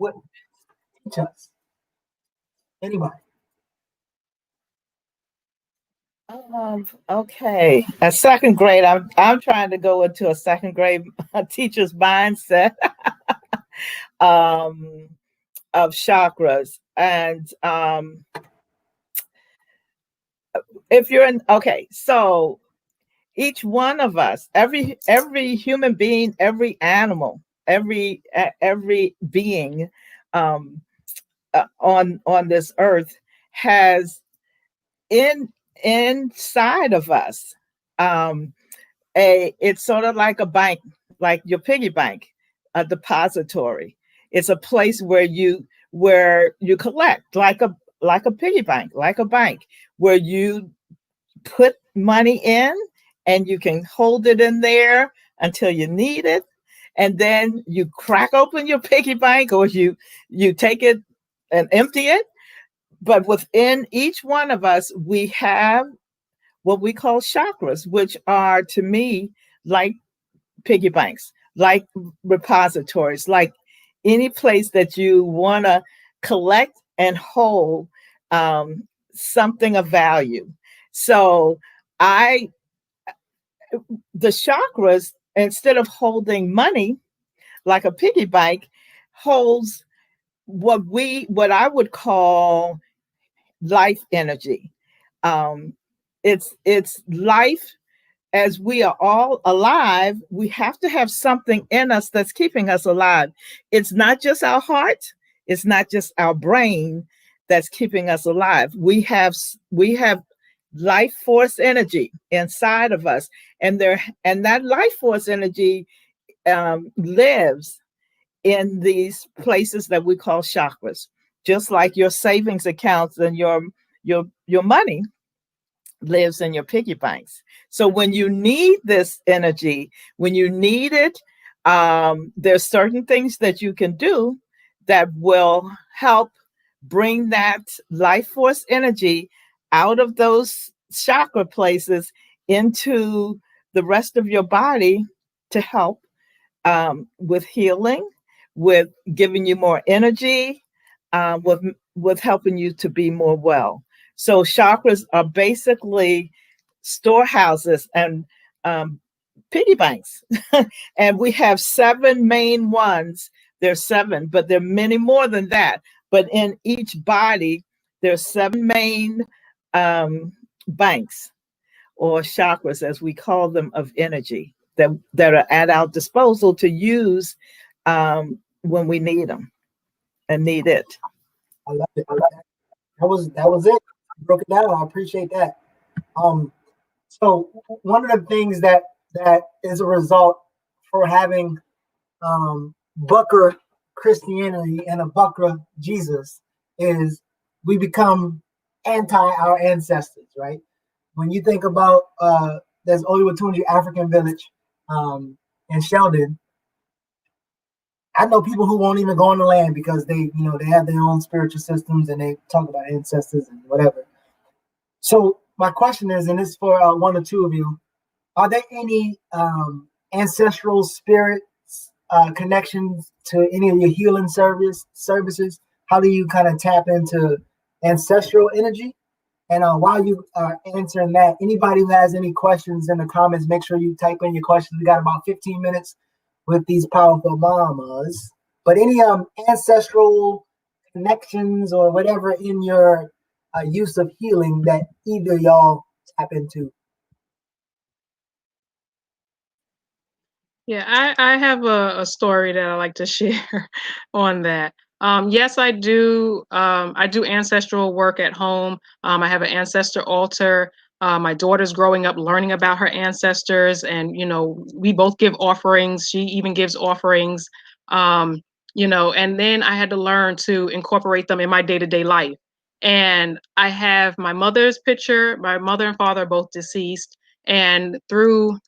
teach us? Anybody? Okay, a second grade. I'm trying to go into a second grade teacher's mindset of chakras, and if you're in, okay, so each one of us, every human being, every animal, every being on this earth has inside of us it's sort of like a bank, like your piggy bank, a depository. It's a place where you collect, like a piggy bank, like a bank, where you put money in and you can hold it in there until you need it, and then you crack open your piggy bank, or you take it and empty it. But within each one of us, we have what we call chakras, which are, to me, like piggy banks, like repositories, like any place that you want to collect and hold something of value. So the chakras, instead of holding money like a piggy bank, holds what I would call life energy. It's life as we are all alive, we have to have something in us that's keeping us alive. It's not just our heart, it's not just our brain that's keeping us alive. We have life force energy inside of us, and that life force energy lives in these places that we call chakras. Just like your savings accounts and your money lives in your piggy banks. So when you need this energy, when you need it, there's certain things that you can do that will help bring that life force energy out of those chakra places into the rest of your body to help with healing, with giving you more energy, with helping you to be more well. So chakras are basically storehouses and piggy banks. And we have 7 main ones. There's 7, but there are many more than that. But in each body, there's 7 main banks or chakras, as we call them, of energy that are at our disposal to use when we need them and need it. I love it. That was it. You broke it down. I appreciate that. So one of the things that is a result for having Bucker Christianity and a Bucker Jesus is we become anti our ancestors, right? When you think about there's Oyiwatunji African village in Sheldon, I know people who won't even go on the land because they have their own spiritual systems and they talk about ancestors and whatever. So my question is, and this is for one or two of you, are there any ancestral spirits connections to any of your healing services? How do you kind of tap into ancestral energy? And while you are answering that, anybody who has any questions in the comments, make sure you type in your questions. We got about 15 minutes with these powerful mamas. But any ancestral connections or whatever in your use of healing that either y'all tap into? Yeah, I have a story that I like to share on that. Yes, I do. I do ancestral work at home. I have an ancestor altar. My daughter's growing up learning about her ancestors, and we both give offerings. She even gives offerings. And then I had to learn to incorporate them in my day-to-day life. And I have my mother's picture. My mother and father are both deceased, and through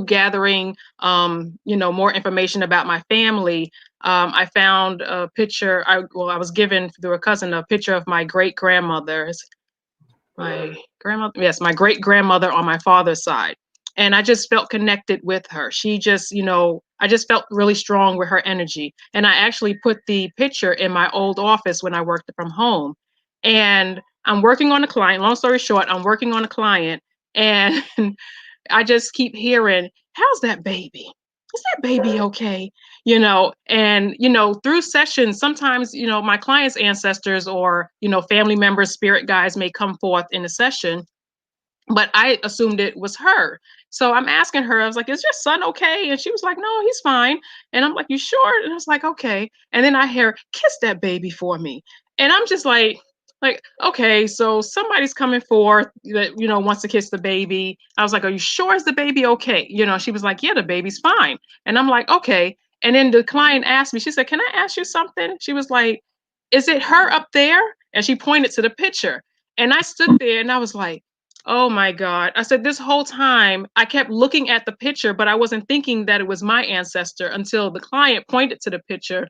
gathering, more information about my family, I found a picture. I was given through a cousin a picture of my great grandmother's, my grandmother, yes, my great grandmother on my father's side. And I just felt connected with her. She just, I just felt really strong with her energy. And I actually put the picture in my old office when I worked from home. And I'm working on a client. Long story short, I'm working on a client, and I just keep hearing, how's that baby? Is that baby okay? Through sessions, sometimes, my client's ancestors or, family members, spirit guides may come forth in a session, but I assumed it was her. So I'm asking her, I was like, is your son okay? And she was like, no, he's fine. And I'm like, you sure? And I was like, okay. And then I hear, kiss that baby for me. And I'm just like, okay, so somebody's coming forth that, wants to kiss the baby. I was like, are you sure is the baby okay? She was like, yeah, the baby's fine. And I'm like, okay. And then the client asked me, she said, can I ask you something? She was like, is it her up there? And she pointed to the picture. And I stood there and I was like, oh my God. I said, this whole time I kept looking at the picture, but I wasn't thinking that it was my ancestor until the client pointed to the picture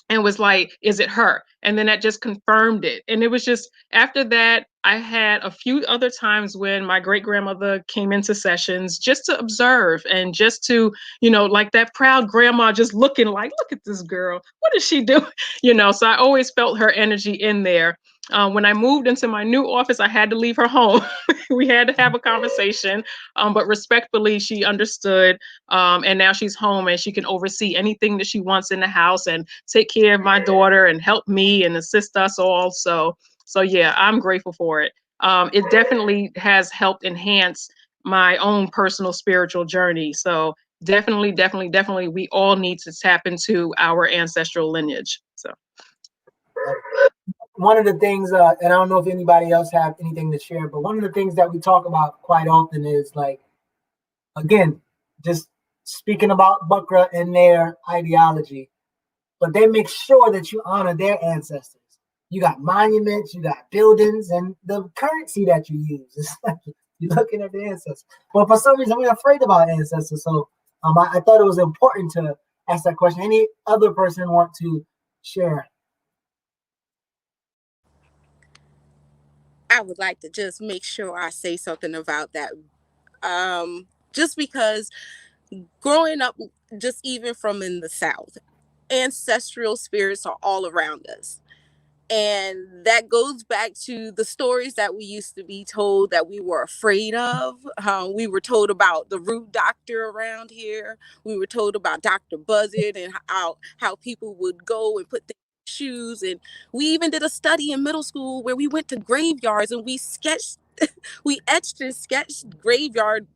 and was like, is it her? And then that just confirmed it. And it was just after that, I had a few other times when my great grandmother came into sessions just to observe and just to, like that proud grandma just looking like, look at this girl. What is she doing? So I always felt her energy in there. When I moved into my new office, I had to leave her home. We had to have a conversation, but respectfully, she understood. And now she's home and she can oversee anything that she wants in the house and take care of my daughter and help me and assist us all. So yeah, I'm grateful for it. It definitely has helped enhance my own personal spiritual journey. So definitely, we all need to tap into our ancestral lineage. So one of the things, and I don't know if anybody else have anything to share, but one of the things that we talk about quite often is like, again, just speaking about Bukra and their ideology, but they make sure that you honor their ancestors. You got monuments, you got buildings, and the currency that you use. It's like you're looking at the ancestors. But for some reason, we're afraid of our ancestors. So I thought it was important to ask that question. Any other person want to share? I would like to just make sure I say something about that. Just because growing up, just even from in the South, ancestral spirits are all around us. And that goes back to the stories that we used to be told that we were afraid of. We were told about the root doctor around here. We were told about Dr. Buzzard and how people would go and put things in shoes. And we even did a study in middle school where we went to graveyards and we etched and sketched graveyard,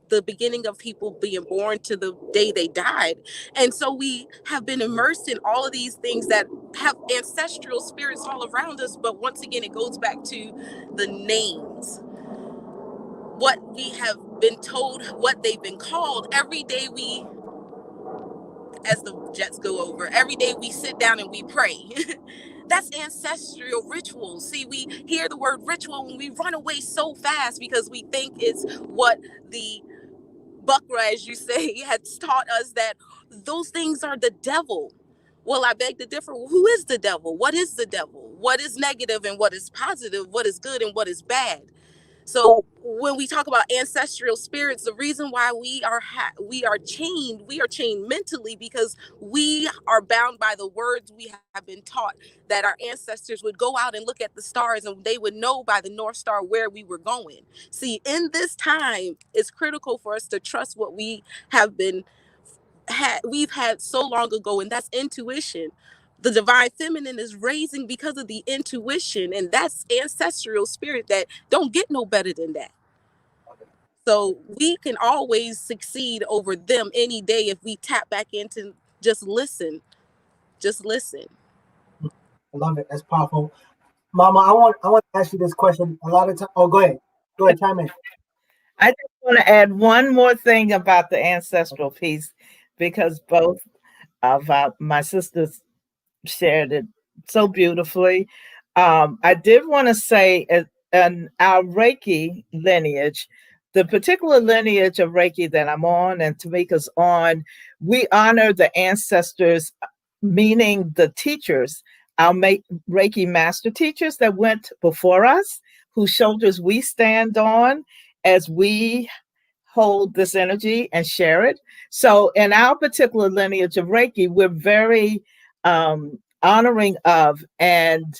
the beginning of people being born to the day they died. And so we have been immersed in all of these things that have ancestral spirits all around us. But once again, it goes back to the names, what we have been told, what they've been called. Every day we, as the jets go over, every day we sit down and we pray. That's ancestral rituals. See, we hear the word ritual and we run away so fast because we think it's what the Bukra, as you say, has taught us, that those things are the devil. Well, I beg to differ. Who is the devil? What is the devil? What is negative and what is positive? What is good and what is bad? So when we talk about ancestral spirits, the reason why we are chained mentally, because we are bound by the words we have been taught, that our ancestors would go out and look at the stars and they would know by the North Star where we were going. See, in this time, it's critical for us to trust what we have we've had so long ago, and that's intuition. The divine feminine is raising because of the intuition, and that's ancestral spirit that don't get no better than that. So we can always succeed over them any day if we tap back into just listen. I love it. That's powerful. Mama, I want to ask you this question. A lot of time. Oh, go ahead. Chime in. I just want to add one more thing about the ancestral piece, because both of my sisters shared it so beautifully. I did want to say, in our Reiki lineage, the particular lineage of Reiki that I'm on and Tameka's on, we honor the ancestors, meaning the teachers, our Reiki master teachers that went before us, whose shoulders we stand on as we hold this energy and share it. So in our particular lineage of Reiki, we're very honoring of and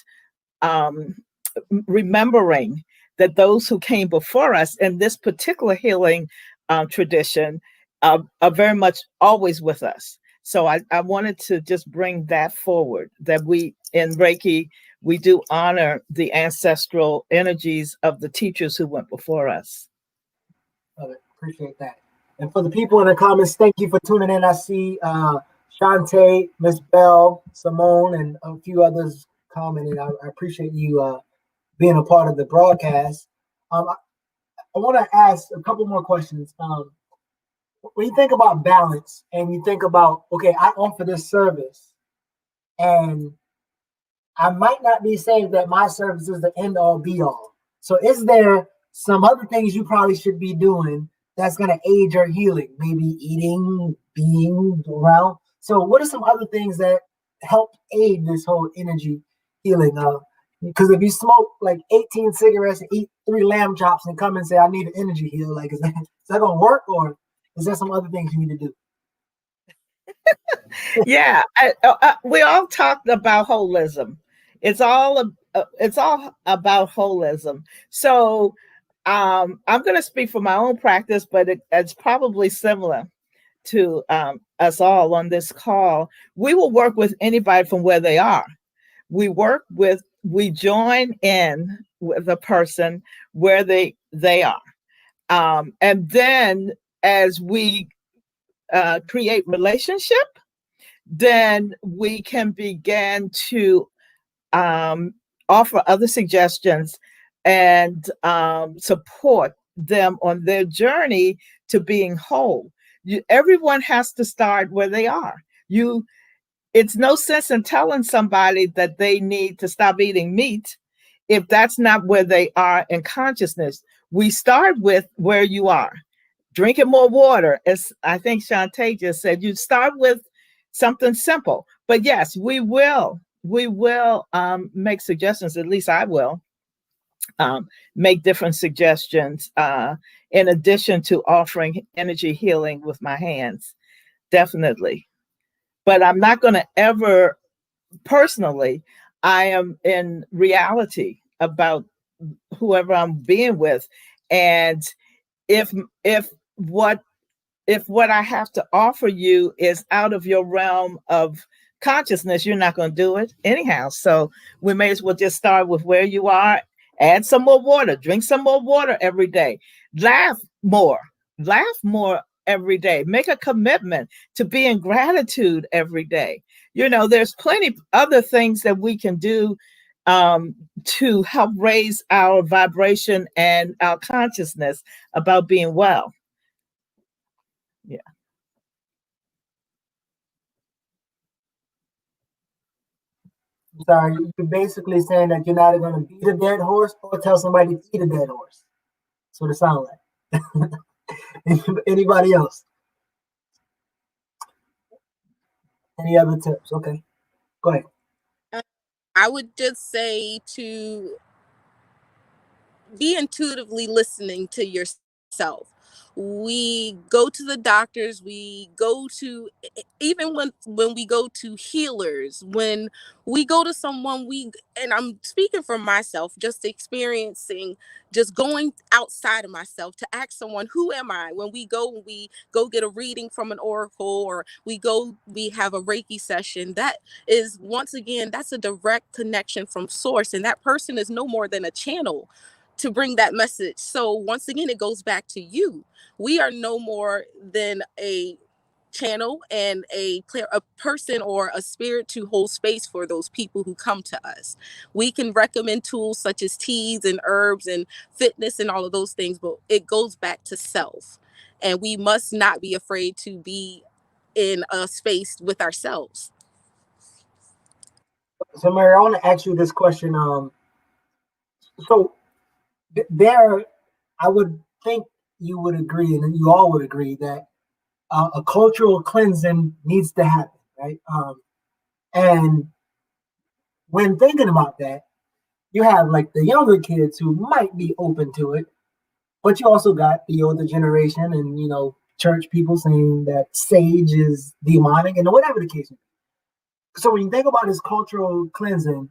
remembering that those who came before us in this particular healing tradition are very much always with us. So I wanted to just bring that forward, that we in Reiki, we do honor the ancestral energies of the teachers who went before us. Love it. Appreciate that. And for the people in the comments, thank you for tuning in. I see Shantae, Miss Bell, Simone, and a few others commenting. I appreciate you being a part of the broadcast. I want to ask a couple more questions. When you think about balance and you think about, okay, I offer this service, and I might not be saying that my service is the end all be all. So is there some other things you probably should be doing that's going to aid your healing? Maybe eating, being around. So what are some other things that help aid this whole energy healing? Because if you smoke like 18 cigarettes and eat 3 lamb chops and come and say, I need an energy heal, like, is that going to work, or is there some other things you need to do? Yeah, we all talked about holism. It's all about holism. So I'm going to speak for my own practice, but it's probably similar to us all on this call. We will work with anybody from where they are. We join in with the person where they are. And then as we create relationship, then we can begin to offer other suggestions and support them on their journey to being whole. Everyone has to start where they are. It's no sense in telling somebody that they need to stop eating meat if that's not where they are in consciousness. We start with where you are. Drinking more water, as I think Shantae just said, you start with something simple. But yes, we will make suggestions. At least I will make different suggestions in addition to offering energy healing with my hands. Definitely. But I'm not going to ever, personally, I am in reality about whoever I'm being with. And if what I have to offer you is out of your realm of consciousness, you're not going to do it anyhow. So we may as well just start with where you are. Add some more water, drink some more water every day, laugh more every day, make a commitment to be in gratitude every day. There's plenty other things that we can do to help raise our vibration and our consciousness about being well. Yeah. Sorry, you're basically saying that you're not going to beat a dead horse or tell somebody to eat a dead horse. That's what it sounds like. Anybody else? Any other tips? Okay, go ahead. I would just say to be intuitively listening to yourself. We go to the doctors, we go to, even when we go to healers, when we go to someone, and I'm speaking for myself, just experiencing, just going outside of myself to ask someone, who am I? When we go get a reading from an oracle, or we have a Reiki session, that is, once again, that's a direct connection from source, and that person is no more than a channel to bring that message. So once again, it goes back to you. We are no more than a channel and a person or a spirit to hold space for those people who come to us. We can recommend tools such as teas and herbs and fitness and all of those things, but it goes back to self. And we must not be afraid to be in a space with ourselves. So Mary, I want to ask you this question. So there, I would think you would agree, and you all would agree, that a cultural cleansing needs to happen, right? And when thinking about that, you have like the younger kids who might be open to it, but you also got the older generation and, church people saying that sage is demonic and whatever the case may be. So when you think about this cultural cleansing,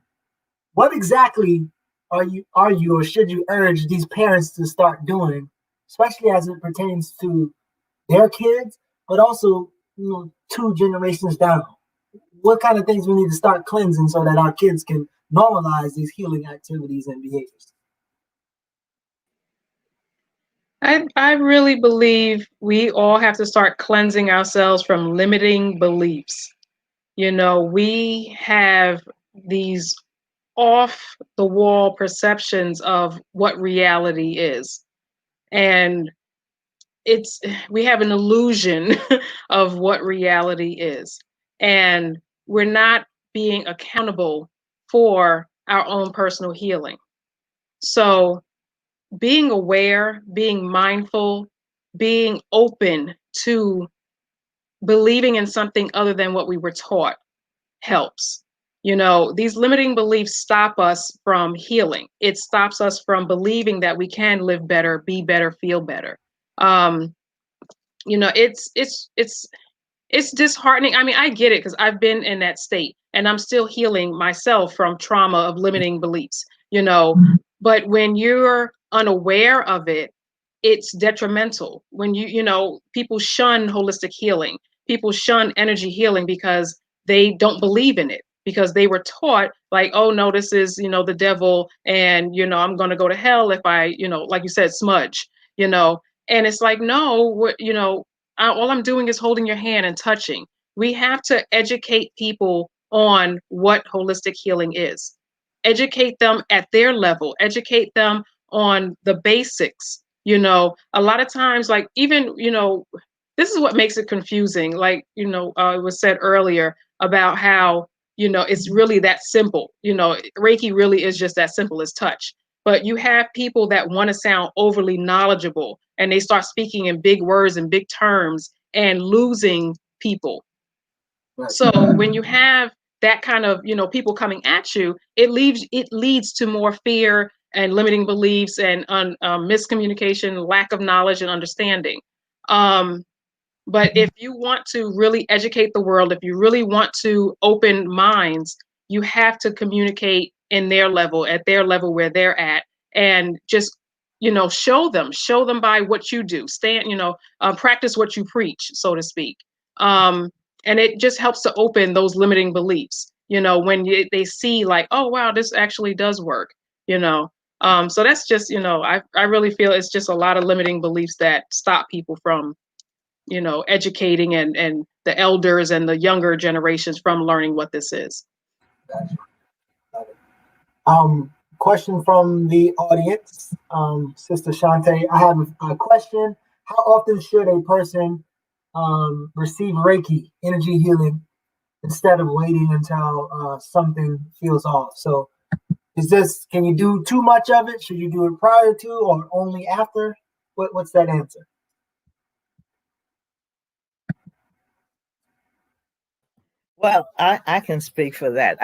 what exactly are you or should you urge these parents to start doing, especially as it pertains to their kids, but also 2 generations down? What kind of things we need to start cleansing so that our kids can normalize these healing activities and behaviors? I really believe we all have to start cleansing ourselves from limiting beliefs. We have these off the wall perceptions of what reality is. And we have an illusion of what reality is. And we're not being accountable for our own personal healing. So being aware, being mindful, being open to believing in something other than what we were taught helps. These limiting beliefs stop us from healing. It stops us from believing that we can live better, be better, feel better. It's disheartening. I mean, I get it because I've been in that state and I'm still healing myself from trauma of limiting beliefs, but when you're unaware of it, it's detrimental. When people shun holistic healing, people shun energy healing because they don't believe in it, because they were taught like, oh no, this is, the devil, and I'm going to go to hell if I, like you said, smudge, And it's like, no, all I'm doing is holding your hand and touching. We have to educate people on what holistic healing is. Educate them at their level, educate them on the basics. A lot of times, like, even, this is what makes it confusing. Like, it was said earlier about how, it's really that simple. Reiki really is just that simple as touch. But you have people that want to sound overly knowledgeable, and they start speaking in big words and big terms and losing people. Right. So when you have that kind of, people coming at you, it leads to more fear and limiting beliefs and miscommunication, lack of knowledge and understanding. But if you want to really educate the world, if you really want to open minds, you have to communicate at their level where they're at, and just, show them by what you do. Practice what you preach, so to speak. And it just helps to open those limiting beliefs, when they see, like, oh, wow, this actually does work, so that's just, I really feel it's just a lot of limiting beliefs that stop people from, educating and the elders and the younger generations from learning what this is. Gotcha. Got it. Question from the audience, Sister Shante. I have a question. How often should a person receive Reiki, energy healing, instead of waiting until something feels off? So can you do too much of it? Should you do it prior to or only after? What's that answer? Well, I can speak for that.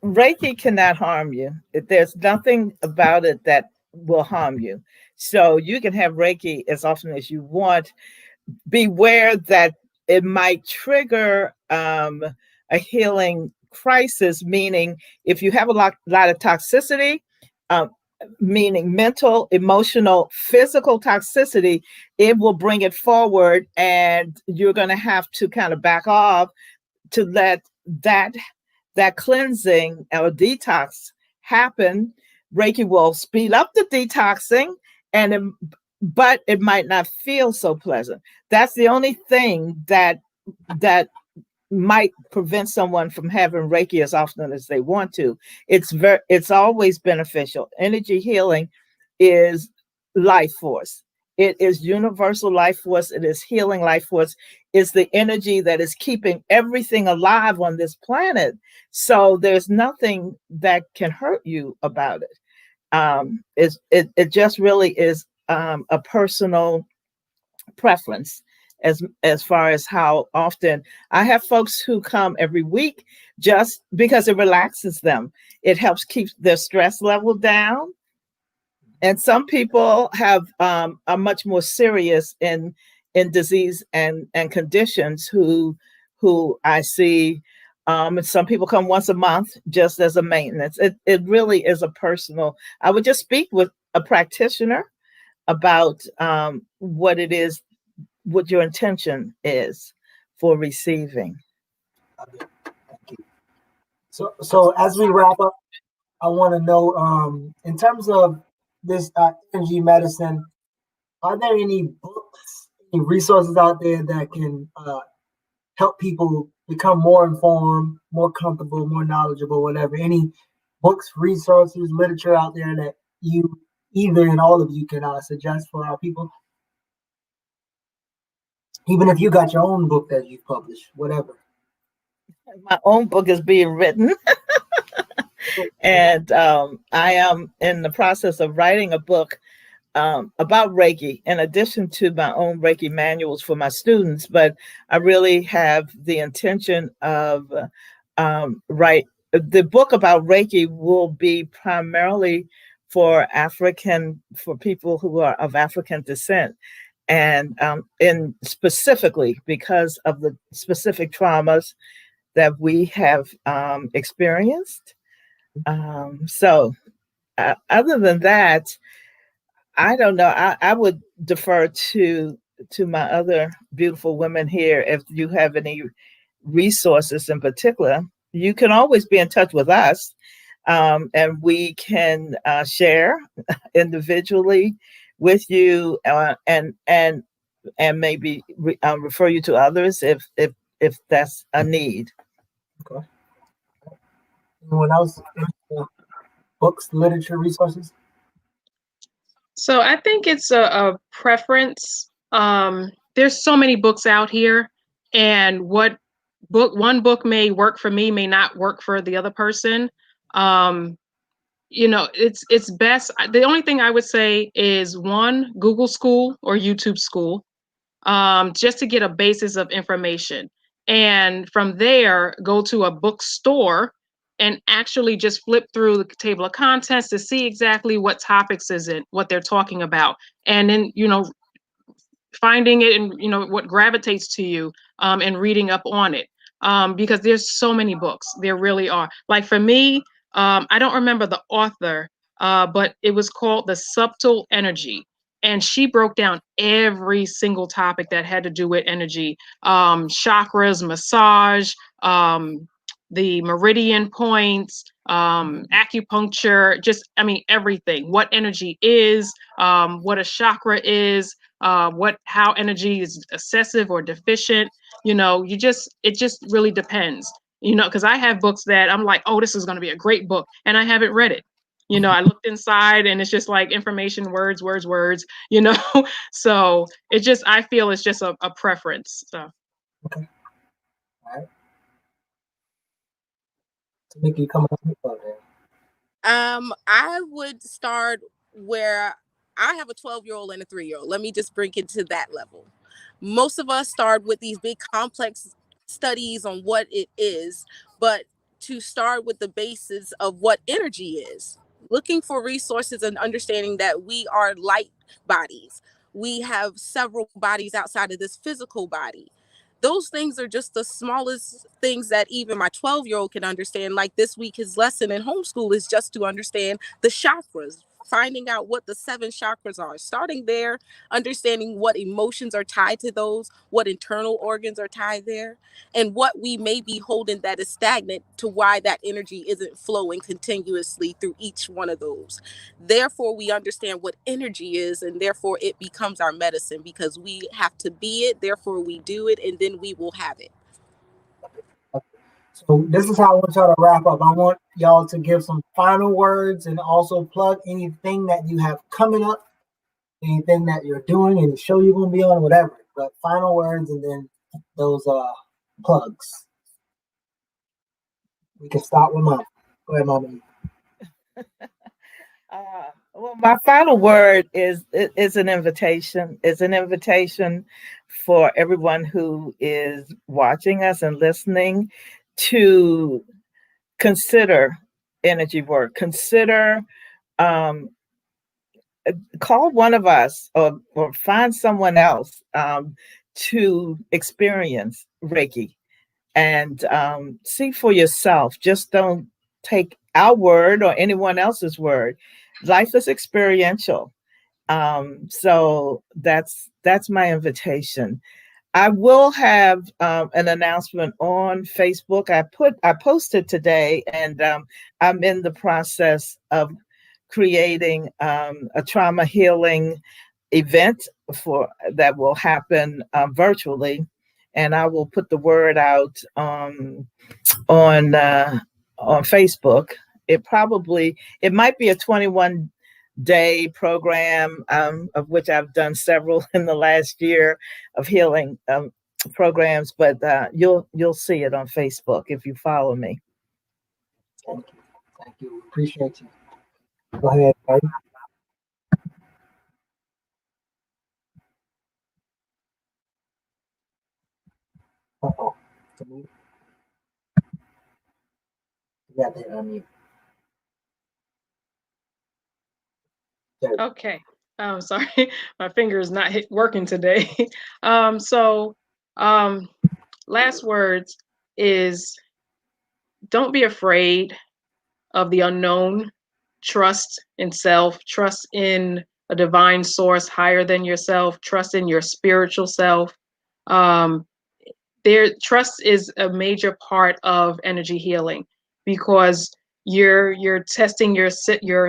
Reiki cannot harm you. There's nothing about it that will harm you. So you can have Reiki as often as you want. Beware that it might trigger a healing crisis, meaning if you have a lot of toxicity, meaning mental, emotional, physical toxicity, it will bring it forward, and you're going to have to kind of back off to let that cleansing or detox happen. Reiki will speed up the detoxing, but it might not feel so pleasant. That's the only thing that might prevent someone from having Reiki as often as they want to. It's always beneficial. Energy healing is life force. It is universal life force. It is healing life force. It's the energy that is keeping everything alive on this planet. So there's nothing that can hurt you about it. It just really is a personal preference as far as how often. I have folks who come every week just because it relaxes them. It helps keep their stress level down. And some people are much more serious in disease and conditions who I see. And some people come once a month just as a maintenance. It really is a personal. I would just speak with a practitioner about what it is, what your intention is for receiving. Okay. Thank you. So as we wrap up, I want to know, in terms of this energy medicine, are there any books, any resources out there that can help people become more informed, more comfortable, more knowledgeable, whatever? Any books, resources, literature out there that either and all of you can suggest for our people? Even if you got your own book that you've published, whatever. My own book is being written. And I am in the process of writing a book about Reiki, in addition to my own Reiki manuals for my students. But I really have the intention of the book about Reiki will be primarily for people who are of African descent. And specifically because of the specific traumas that we have experienced. So other than that, I don't know. I would defer to my other beautiful women here. If you have any resources in particular, you can always be in touch with us, and we can share individually with you, and maybe refer you to others if that's a need. Okay. Anyone else? Books, literature, resources? So I think it's a preference. There's so many books out here, and one book may work for me, may not work for the other person. It's best. The only thing I would say is one, Google School or YouTube School, just to get a basis of information. And from there, go to a bookstore and actually just flip through the table of contents to see exactly what topics is it, what they're talking about. And then, finding it and what gravitates to you, and reading up on it, because there's so many books. There really are. Like for me, I don't remember the author, but it was called The Subtle Energy, and she broke down every single topic that had to do with energy, chakras, massage, the meridian points, acupuncture, just, I mean, everything, what energy is, what a chakra is, how energy is excessive or deficient. It just really depends. Because I have books that I'm like, oh, this is going to be a great book, and I haven't read it. I looked inside and it's just like information, words, words, words. So I feel it's just a preference. So. Okay. All right. Tameka, you coming up with there? I would start where I have a 12-year-old and a 3-year-old. Let me just bring it to that level. Most of us start with these big complex studies on what it is, but to start with the basis of what energy is, looking for resources and understanding that we are light bodies. We have several bodies outside of this physical body. Those things are just the smallest things that even my 12-year-old can understand. Like this week, his lesson in homeschool is just to understand the chakras, finding out what the 7 chakras are, starting there, understanding what emotions are tied to those, what internal organs are tied there, and what we may be holding that is stagnant to why that energy isn't flowing continuously through each one of those. Therefore, we understand what energy is, and therefore it becomes our medicine because we have to be it, therefore we do it, and then we will have it. So this is how I want y'all to wrap up. I want y'all to give some final words and also plug anything that you have coming up, anything that you're doing, any show you're going to be on, whatever. But final words and then those plugs. We can start with Mama. Go ahead, Mama. Well, my final word is an invitation. It's an invitation for everyone who is watching us and listening to consider energy work. Consider, call one of us or find someone else to experience Reiki and see for yourself. Just don't take our word or anyone else's word. Life is experiential. So that's my invitation. I will have an announcement on Facebook. I posted today, and I'm in the process of creating a trauma healing event that will happen virtually, and I will put the word out on Facebook. It might be a 21-day program, of which I've done several in the last year of healing programs, but you'll see it on Facebook if you follow me. Thank you. Thank you. Appreciate you. Go ahead, buddy. Uh-oh. You got that on you. Okay. I'm sorry. My finger is not working today. So, last words is don't be afraid of the unknown. Trust in self, trust in a divine source higher than yourself, trust in your spiritual self. Trust is a major part of energy healing because you're testing your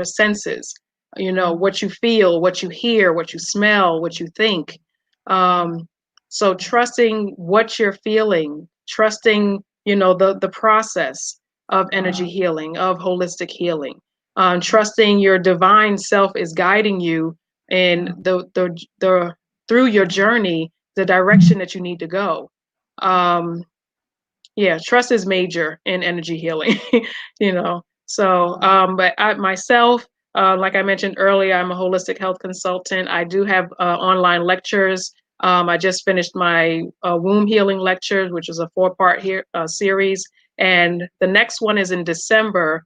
senses. what you feel, what you hear, what you smell, what you think. So trusting what you're feeling, trusting, the process of energy healing, of holistic healing, trusting your divine self is guiding you in the through your journey, the direction that you need to go. Yeah, trust is major in energy healing, So, but I myself, like I mentioned earlier, I'm a holistic health consultant. I do have online lectures. I just finished my womb healing lectures, which is a 4-part series, and the next one is in December.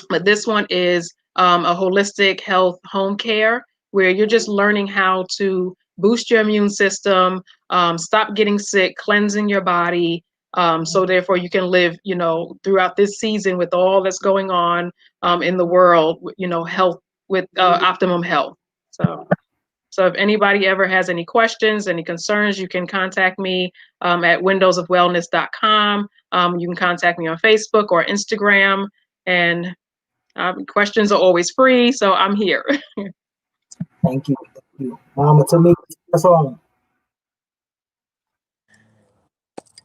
But this one is a holistic health home care, where you're just learning how to boost your immune system, stop getting sick, cleansing your body. So therefore you can live, throughout this season with all that's going on in the world, health with optimum health. So if anybody ever has any questions, any concerns, you can contact me at windowsofwellness.com. You can contact me on Facebook or Instagram, and questions are always free, so I'm here. Thank you. Thank you. Mama Tameka, that's all.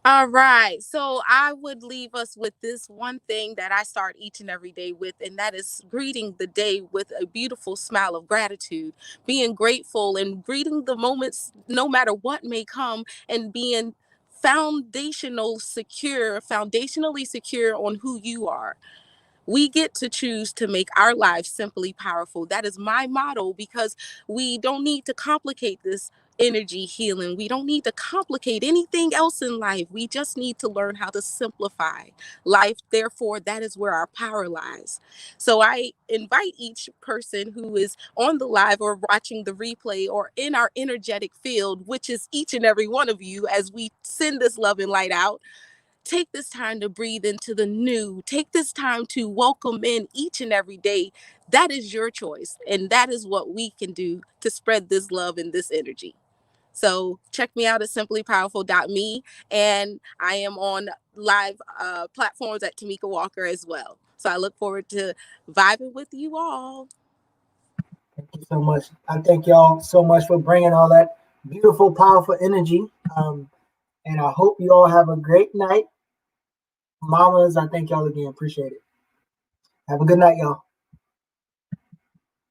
All right. So I would leave us with this one thing that I start each and every day with, and that is greeting the day with a beautiful smile of gratitude, being grateful and greeting the moments no matter what may come, and being foundationally secure on who you are. We get to choose to make our lives simply powerful. That is my motto, because we don't need to complicate this energy healing. We don't need to complicate anything else in life. We just need to learn how to simplify life. Therefore, that is where our power lies. So I invite each person who is on the live or watching the replay or in our energetic field, which is each and every one of you, as we send this love and light out. Take this time to breathe into the new. Take this time to welcome in each and every day. That is your choice. And that is what we can do to spread this love and this energy. So check me out at simplypowerful.me. And I am on live platforms at Tameka Walker as well. So I look forward to vibing with you all. Thank you so much. I thank y'all so much for bringing all that beautiful, powerful energy. And I hope you all have a great night. Mamas, I thank y'all again. Appreciate it. Have a good night, y'all.